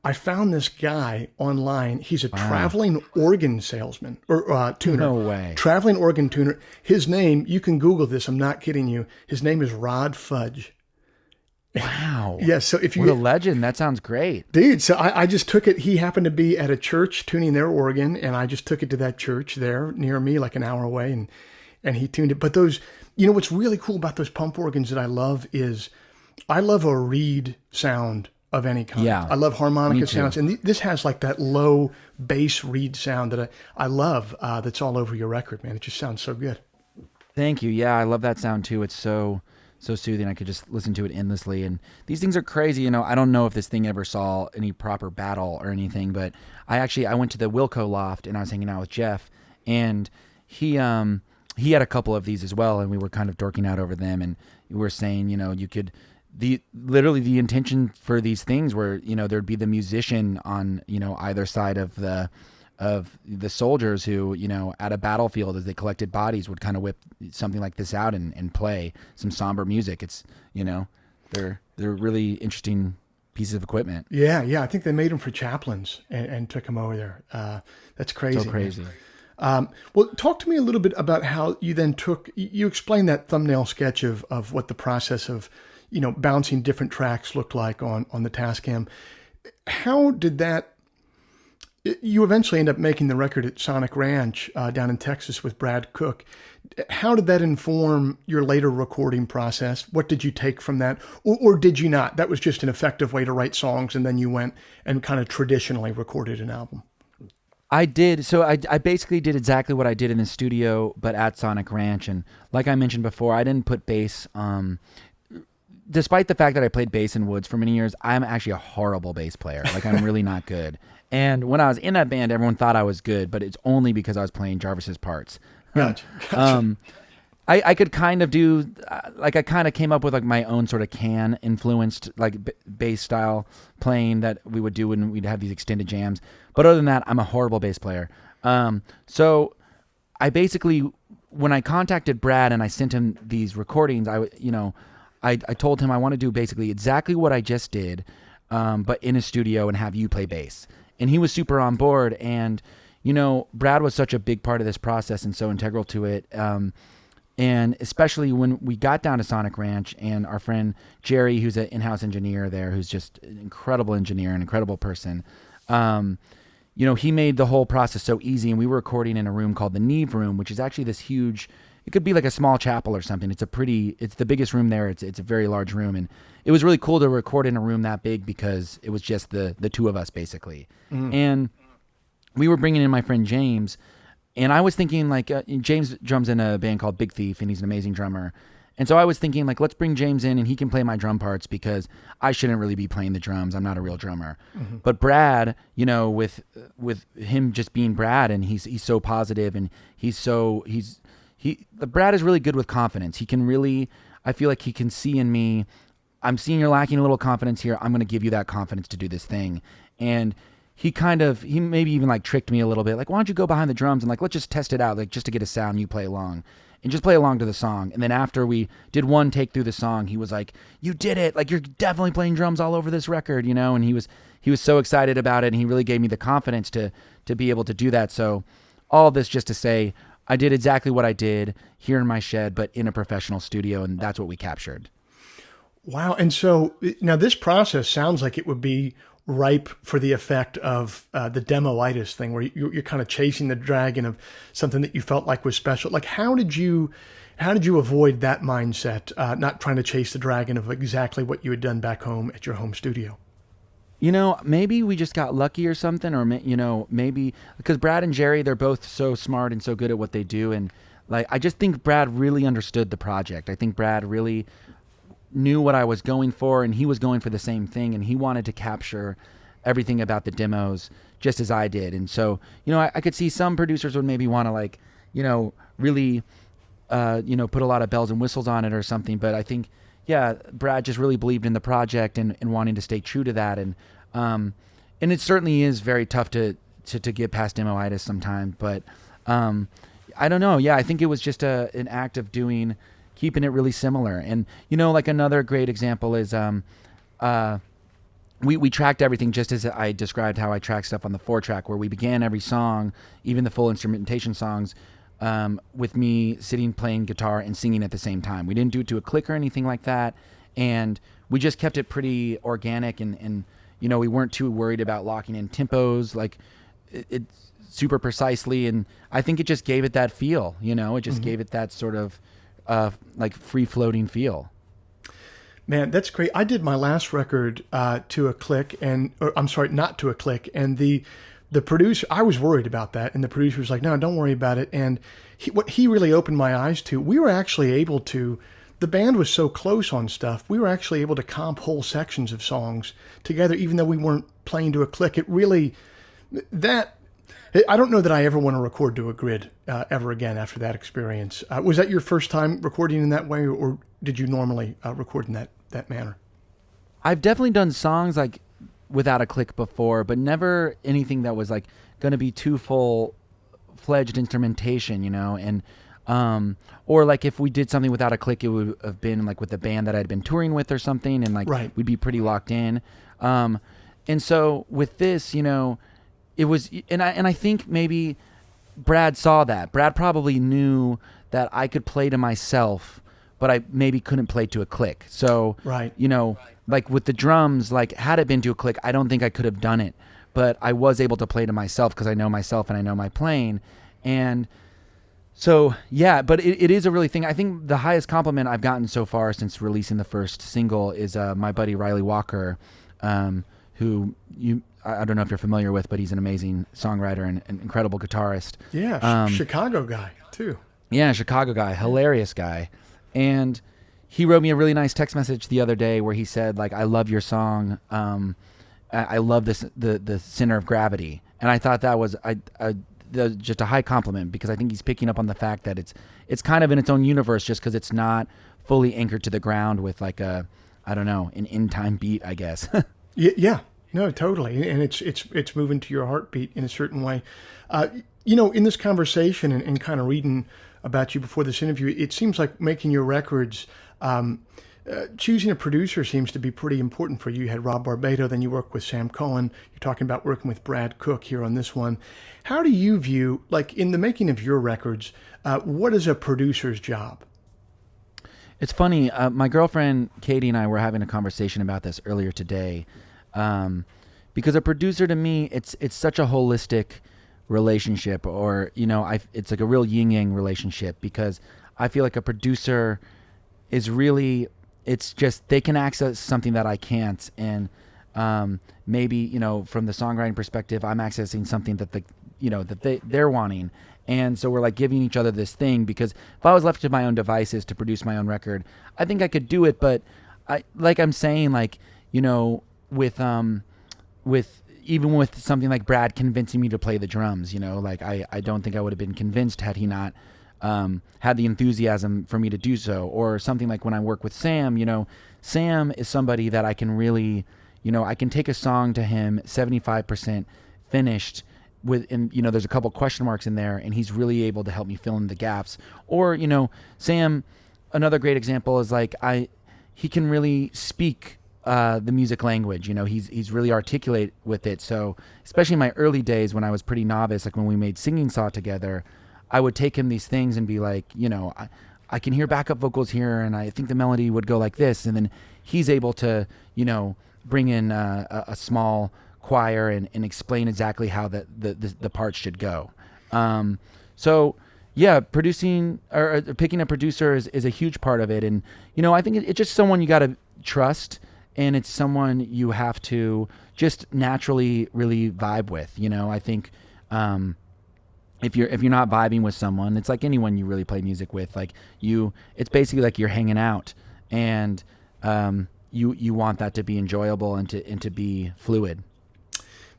I found this guy online. He's a traveling organ salesman or tuner. No way. Traveling organ tuner. His name, you can Google this, I'm not kidding you. His name is Rod Fudge. Wow. Yeah, so if you... What a legend. That sounds great. Dude, so I just took it. He happened to be at a church tuning their organ, and I just took it to that church there near me, like an hour away, and he tuned it. But those, what's really cool about those pump organs that I love is I love a reed sound of any kind. Yeah. I love harmonica sounds. And this has like that low bass reed sound that I love that's all over your record, man. It just sounds so good. Thank you. Yeah, I love that sound too. It's so soothing. I could just listen to it endlessly. And these things are crazy. I don't know if this thing ever saw any proper battle or anything, but I went to the Wilco loft and I was hanging out with Jeff, and he had a couple of these as well, and we were kind of dorking out over them, and we were saying, you could, the intention for these things were, there'd be the musician on, either side of the soldiers who, at a battlefield as they collected bodies would kind of whip something like this out and play some somber music. It's, they're really interesting pieces of equipment. Yeah. I think they made them for chaplains and took them over there. That's crazy. So crazy. Well, talk to me a little bit about how you then you explained that thumbnail sketch of what the process of, bouncing different tracks looked like on the Tascam. How did you eventually end up making the record at Sonic Ranch down in Texas with Brad Cook. How did that inform your later recording process? What did you take from that? Or did you not? That was just an effective way to write songs, and then you went and kind of traditionally recorded an album. I did. So I basically did exactly what I did in the studio, but at Sonic Ranch. And like I mentioned before, I didn't put bass. Despite the fact that I played bass in Woods for many years, I'm actually a horrible bass player. Like, I'm really not good. And when I was in that band, everyone thought I was good, but it's only because I was playing Jarvis's parts. Gotcha. I could kind of do, I kind of came up with like my own sort of influenced like bass style playing that we would do when we'd have these extended jams. But other than that, I'm a horrible bass player. So I basically, when I contacted Brad and I sent him these recordings, I told him I want to do basically exactly what I just did, but in a studio and have you play bass. And he was super on board. And, Brad was such a big part of this process and so integral to it. And especially when we got down to Sonic Ranch, and our friend Jerry, who's an in-house engineer there, who's just an incredible engineer, an incredible person, he made the whole process so easy. And we were recording in a room called the Neve Room, which is actually this huge, it could be like a small chapel or something. It's the biggest room there. It's a very large room. And it was really cool to record in a room that big because it was just the two of us basically. Mm. And we were bringing in my friend James, and I was thinking like, James drums in a band called Big Thief, and he's an amazing drummer. And so I was thinking like, let's bring James in and he can play my drum parts because I shouldn't really be playing the drums. I'm not a real drummer. Mm-hmm. But Brad, with him just being Brad, and he's so positive, and Brad is really good with confidence. He can really, I feel like he can see in me, I'm seeing you're lacking a little confidence here. I'm going to give you that confidence to do this thing. And he maybe even like tricked me a little bit. Like, why don't you go behind the drums and like, let's just test it out. Like, just to get a sound, you play along and just play along to the song. And then after we did one take through the song, he was like, you did it. Like, you're definitely playing drums all over this record, and he was so excited about it. And he really gave me the confidence to be able to do that. So all this just to say, I did exactly what I did here in my shed, but in a professional studio, and that's what we captured. Wow. And so now this process sounds like it would be ripe for the effect of the demo-itis thing, where you're kind of chasing the dragon of something that you felt like was special. Like, how did you avoid that mindset, not trying to chase the dragon of exactly what you had done back home at your home studio? Maybe we just got lucky or something, or, maybe because Brad and Jerry, they're both so smart and so good at what they do. And like, I just think Brad really understood the project. I think Brad really knew what I was going for, and he was going for the same thing. And he wanted to capture everything about the demos just as I did. And so, I could see some producers would maybe want to like, really, put a lot of bells and whistles on it or something. But I think, yeah, Brad just really believed in the project and wanting to stay true to that. And it certainly is very tough to get past demo-itis sometimes. But I don't know. Yeah, I think it was just an act of keeping it really similar. And, like another great example is we tracked everything just as I described how I track stuff on the 4-track, where we began every song, even the full instrumentation songs, with me sitting playing guitar and singing at the same time. We didn't do it to a click or anything like that, and we just kept it pretty organic, and we weren't too worried about locking in tempos like it super precisely, and I think it just gave it that feel. It just gave it that sort of like free floating feel. Man, that's great. I did my last record to a click, not to a click, and the producer, I was worried about that, and the producer was like, no, don't worry about it. And what he really opened my eyes to, we were actually able to, the band was so close on stuff, we were actually able to comp whole sections of songs together, even though we weren't playing to a click. It really, I don't know that I ever want to record to a grid ever again after that experience. Was that your first time recording in that way, or did you normally record in that manner? I've definitely done songs like without a click before, but never anything that was like going to be too full-fledged instrumentation, and or like if we did something without a click, it would have been like with the band that I'd been touring with or something, and like right. We'd be pretty locked in. And so with this, it was, and I think maybe Brad saw that. Brad probably knew that I could play to myself, but I maybe couldn't play to a click. So, Right. like with the drums, like had it been to a click, I don't think I could have done it. But I was able to play to myself because I know myself and I know my playing. And so, yeah, but it is a really thing. I think the highest compliment I've gotten so far since releasing the first single is my buddy Riley Walker, who I don't know if you're familiar with, but he's an amazing songwriter and an incredible guitarist. Yeah, Chicago guy too. Yeah, Chicago guy, hilarious guy. And he wrote me a really nice text message the other day where he said, like, I love your song. I love this the Center of Gravity. And I thought that was just a high compliment, because I think he's picking up on the fact that it's kind of in its own universe, just because it's not fully anchored to the ground with like an in time beat, I guess. Yeah, no, totally, and it's moving to your heartbeat in a certain way. In this conversation and kind of reading about you before this interview, it seems like making your records, choosing a producer seems to be pretty important for you. You had Rob Barbato, then you work with Sam Cohen. You're talking about working with Brad Cook here on this one. How do you view, like in the making of your records, what is a producer's job? It's funny. My girlfriend Katie and I were having a conversation about this earlier today, because a producer to me, it's such a holistic relationship, or it's like a real yin yang relationship, because I feel like a producer is really, it's just they can access something that I can't, and maybe from the songwriting perspective, I'm accessing something that they're wanting. And so we're like giving each other this thing, because if I was left to my own devices to produce my own record, I think I could do it. But I'm saying, with even with something like Brad convincing me to play the drums, I don't think I would have been convinced had he not had the enthusiasm for me to do so. Or something like when I work with Sam, Sam is somebody that I can really, I can take a song to him 75% finished, there's a couple question marks in there, and he's really able to help me fill in the gaps. Or, Sam, another great example is he can really speak the music language. He's really articulate with it. So especially in my early days when I was pretty novice, like when we made Singing Saw together, I would take him these things and be like, I can hear backup vocals here, and I think the melody would go like this. And then he's able to, bring in a small choir and explain exactly how the parts should go. So yeah, producing or picking a producer is a huge part of it. And, I think it's just someone you got to trust, and it's someone you have to just naturally really vibe with. I think, if you're not vibing with someone, it's like anyone you really play music with, it's basically like you're hanging out, and, you want that to be enjoyable and to be fluid.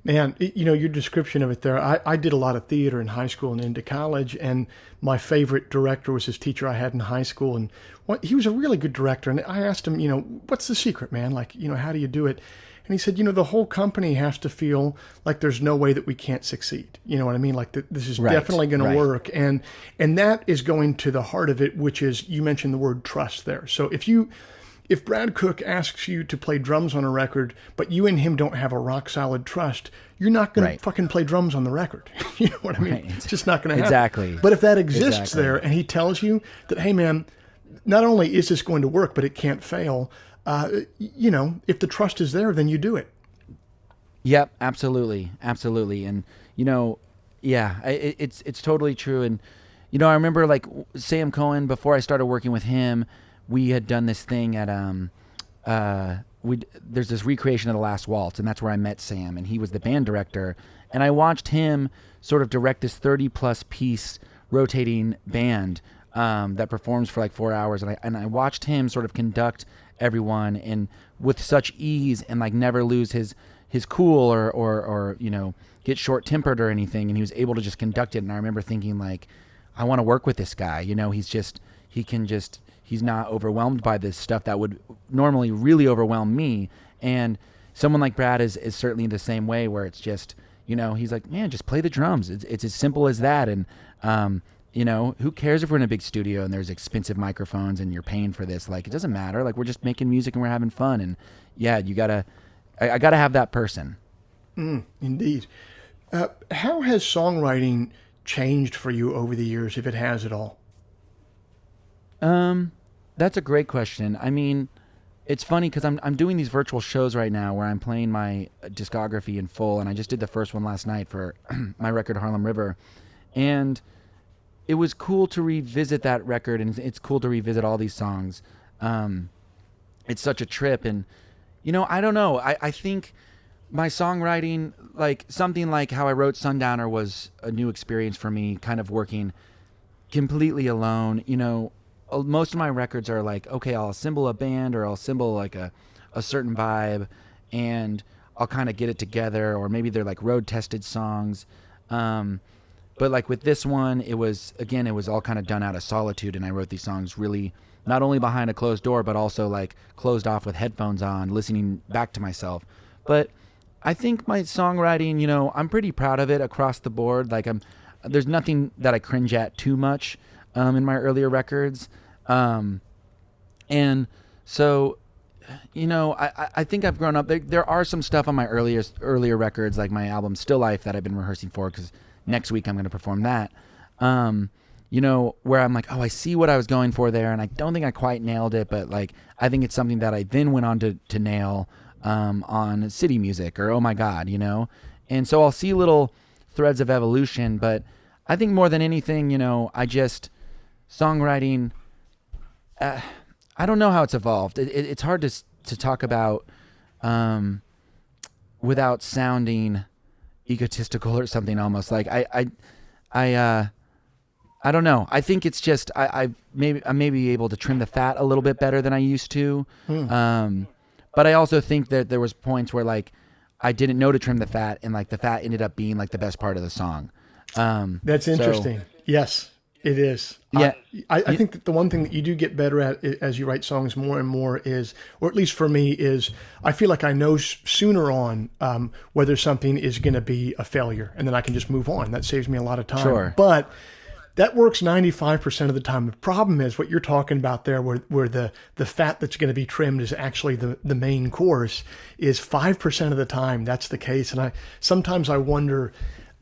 Man, your description of it there, I did a lot of theater in high school and into college, and my favorite director was this teacher I had in high school, and he was a really good director, and I asked him, what's the secret, man? How do you do it? And he said, the whole company has to feel like there's no way that we can't succeed. You know what I mean? Like this is definitely going to work, and that is going to the heart of it, which is, you mentioned the word trust there. So if Brad Cook asks you to play drums on a record, but you and him don't have a rock solid trust, you're not going to fucking play drums on the record. You know what I mean? Right. It's just not going to happen. Exactly. But if that exists there, and he tells you that, hey man, not only is this going to work, but it can't fail, if the trust is there, then you do it. Yep, absolutely. And, it's totally true. And, I remember like Sam Cohen, before I started working with him, we had done this thing at there's this recreation of The Last Waltz, and that's where I met Sam, and he was the band director, and I watched him sort of direct this 30+ piece rotating band that performs for like 4 hours, and I watched him sort of conduct everyone, and with such ease, and like never lose his cool or get short tempered or anything, and he was able to just conduct it. And I remember thinking, like, I want to work with this guy. He's not overwhelmed by this stuff that would normally really overwhelm me. And someone like Brad is certainly the same way, where it's just, he's like, man, just play the drums. It's as simple as that. And, who cares if we're in a big studio and there's expensive microphones and you're paying for this? Like, it doesn't matter. Like, we're just making music and we're having fun. And yeah, I gotta have that person. Indeed. How has songwriting changed for you over the years, if it has at all? That's a great question. I mean, it's funny because I'm doing these virtual shows right now where I'm playing my discography in full, and I just did the first one last night for my record Harlem River, and it was cool to revisit that record, and it's cool to revisit all these songs. It's such a trip, and I don't know. I think my songwriting, like something like how I wrote Sundowner, was a new experience for me, kind of working completely alone. Most of my records are like, okay, I'll assemble a band or I'll assemble like a certain vibe, and I'll kind of get it together, or maybe they're like road tested songs. But like with this one, it was all kind of done out of solitude, and I wrote these songs really not only behind a closed door, but also like closed off with headphones on, listening back to myself. But I think my songwriting, I'm pretty proud of it across the board. Like there's nothing that I cringe at too much in my earlier records. And so, I think I've grown up. There are some stuff on my earlier records, like my album Still Life, that I've been rehearsing for, because next week I'm going to perform that. Where I'm like, oh, I see what I was going for there, and I don't think I quite nailed it, but like I think it's something that I then went on to nail on City Music or Oh My God, and so I'll see little threads of evolution. But I think more than anything, songwriting, I don't know how it's evolved. It's hard to talk about without sounding egotistical or something, almost like I don't know. I think it's just I'm maybe able to trim the fat a little bit better than I used to. But I also think that there was points where like I didn't know to trim the fat, and like the fat ended up being like the best part of the song. That's interesting. Yes, it is. Yeah. I think that the one thing that you do get better at as you write songs more and more is, or at least for me, is I feel like I know sooner on whether something is going to be a failure, and then I can just move on. That saves me a lot of time. Sure. But that works 95% of the time. The problem is what you're talking about there, where the fat that's going to be trimmed is actually the main course, is 5% of the time that's the case. And sometimes I wonder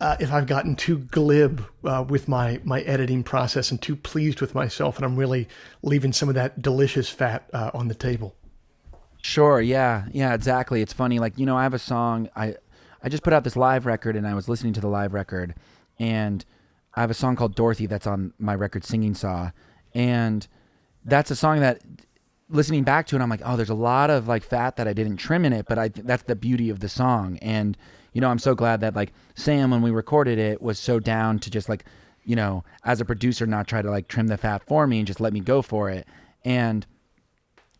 if I've gotten too glib with my editing process and too pleased with myself, and I'm really leaving some of that delicious fat on the table. Sure. Yeah, exactly. It's funny. Like, I have a song, I just put out this live record, and I was listening to the live record, and I have a song called Dorothy that's on my record Singing Saw, and that's a song that, listening back to it, I'm like, oh, there's a lot of like fat that I didn't trim in it, but that's the beauty of the song. And I'm so glad that like Sam, when we recorded it, was so down to just like, as a producer, not try to like trim the fat for me and just let me go for it. And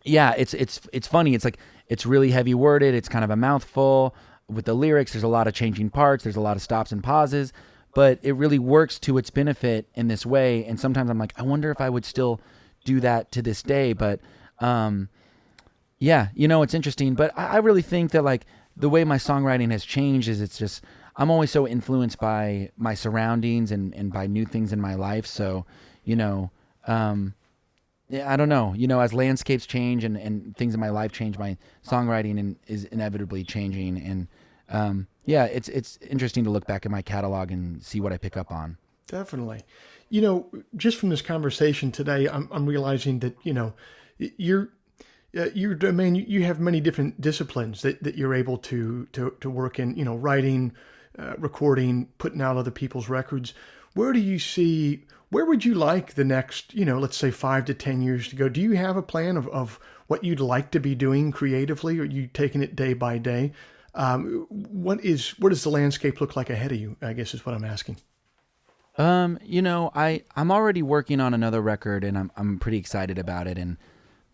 yeah, it's funny. It's like, it's really heavy worded. It's kind of a mouthful with the lyrics. There's a lot of changing parts. There's a lot of stops and pauses. But it really works to its benefit in this way. And sometimes I'm like, I wonder if I would still do that to this day. But it's interesting. But I really think that like the way my songwriting has changed is it's just, I'm always so influenced by my surroundings and by new things in my life. So, I don't know, as landscapes change and things in my life change, my songwriting is inevitably changing. And it's interesting to look back at my catalog and see what I pick up on. Definitely. Just from this conversation today, I'm realizing that, your domain, you have many different disciplines that you're able to work in, writing, recording, putting out other people's records. Where would you like the next, let's say 5 to 10 years to go? Do you have a plan of what you'd like to be doing creatively, or are you taking it day by day? What does the landscape look like ahead of you, I guess is what I'm asking. I'm already working on another record, and I'm pretty excited about it. And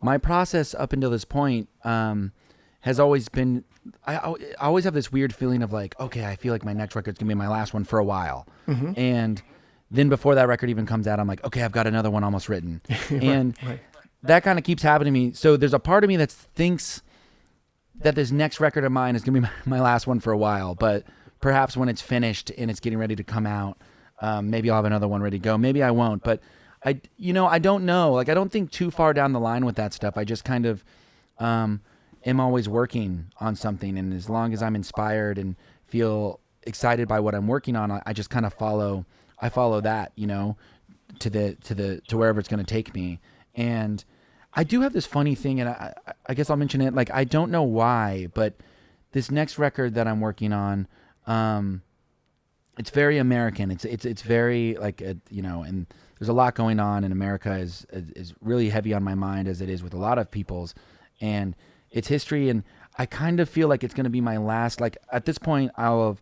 my process up until this point, has always been, I always have this weird feeling of like, okay, I feel like my next record's gonna be my last one for a while. Mm-hmm. And then before that record even comes out, I'm like, okay, I've got another one almost written. And right. That kind of keeps happening to me. So there's a part of me that thinks that this next record of mine is going to be my last one for a while, but perhaps when it's finished and it's getting ready to come out, maybe I'll have another one ready to go. Maybe I won't, but I don't know. Like, I don't think too far down the line with that stuff. I just kind of am always working on something. And as long as I'm inspired and feel excited by what I'm working on, I just kind of follow I follow that, to wherever it's going to take me. And I do have this funny thing, and I guess I'll mention it. Like, I don't know why, but this next record that I'm working on, it's very American. It's very like, and there's a lot going on, and America is really heavy on my mind, as it is with a lot of people's, and its history. And I kind of feel like it's going to be my last, like, at this point, I've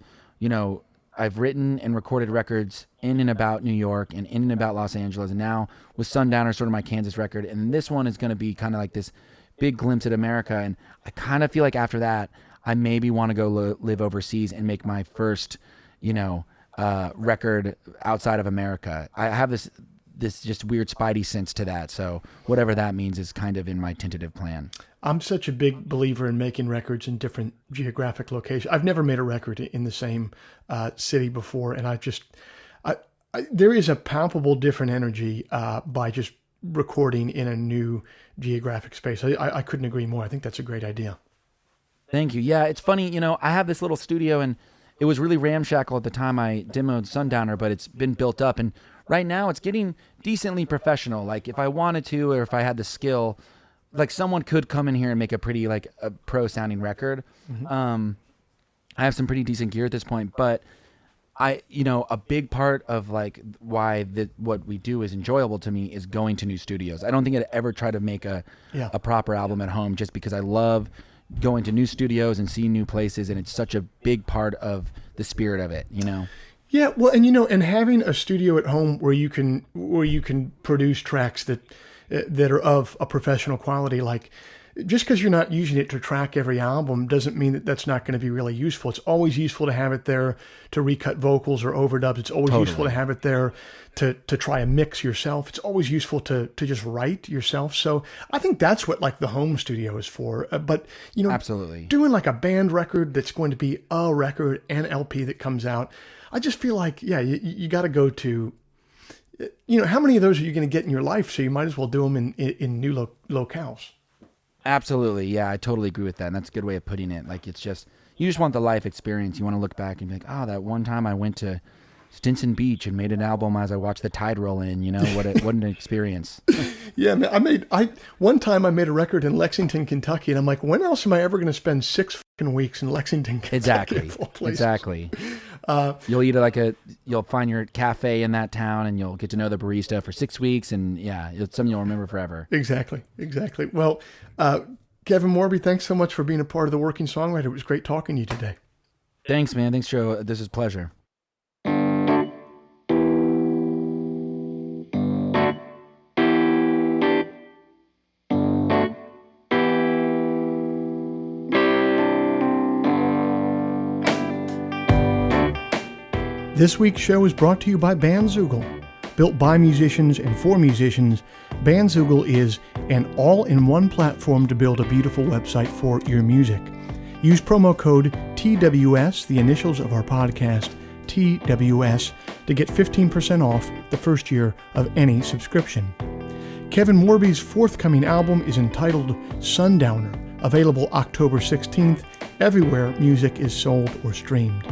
written and recorded records in and about New York and in and about Los Angeles. And now with Sundowner, sort of my Kansas record. And this one is going to be kind of like this big glimpse at America. And I kind of feel like after that, I maybe want to go live overseas and make my first, record outside of America. I have this just weird spidey sense to that. So whatever that means is kind of in my tentative plan. I'm such a big believer in making records in different geographic locations. I've never made a record in the same city before, and there is a palpable different energy by just recording in a new geographic space. I couldn't agree more. I think that's a great idea. Thank you. Yeah, it's funny, I have this little studio, and it was really ramshackle at the time I demoed Sundowner, but it's been built up, and right now it's getting decently professional. Like, if I wanted to, or if I had the skill, like, someone could come in here and make a pretty, like, a pro sounding record. Mm-hmm. I have some pretty decent gear at this point, but a big part of, like, why what we do is enjoyable to me is going to new studios. I don't think I'd ever try to make a proper album at home, just because I love going to new studios and seeing new places, and it's such a big part of the spirit of it, Yeah, well, and having a studio at home where you can produce tracks that are of a professional quality, like, just because you're not using it to track every album doesn't mean that that's not going to be really useful. It's always useful to have it there to recut vocals or overdubs. It's always useful to have it there to try a mix yourself. It's always useful to just write yourself. So I think that's what, like, the home studio is for. But, absolutely, doing like a band record that's going to be a record and LP that comes out, I just feel like, you got to go to, how many of those are you going to get in your life? So you might as well do them in new locales. Absolutely. Yeah, I totally agree with that. And that's a good way of putting it. Like, it's just, you just want the life experience. You want to look back and be like, that one time I went to Stinson Beach and made an album as I watched the tide roll in, what an experience. Yeah, man, one time I made a record in Lexington, Kentucky, and I'm like, when else am I ever going to spend 6 fucking weeks in Lexington, Kentucky? Exactly. You'll find your cafe in that town, and you'll get to know the barista for 6 weeks, and it's something you'll remember forever. Exactly. Well, Kevin Morby, thanks so much for being a part of the Working Songwriter. It was great talking to you today. Thanks, man. Thanks, Joe. This is a pleasure. This week's show is brought to you by Bandzoogle. Built by musicians and for musicians, Bandzoogle is an all-in-one platform to build a beautiful website for your music. Use promo code TWS, the initials of our podcast, TWS, to get 15% off the first year of any subscription. Kevin Morby's forthcoming album is entitled Sundowner, available October 16th, everywhere music is sold or streamed.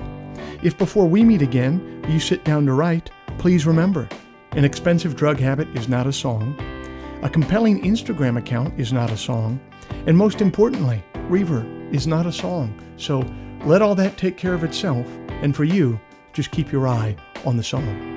If before we meet again, you sit down to write, please remember, an expensive drug habit is not a song, a compelling Instagram account is not a song, and most importantly, reverb is not a song. So let all that take care of itself, and for you, just keep your eye on the song.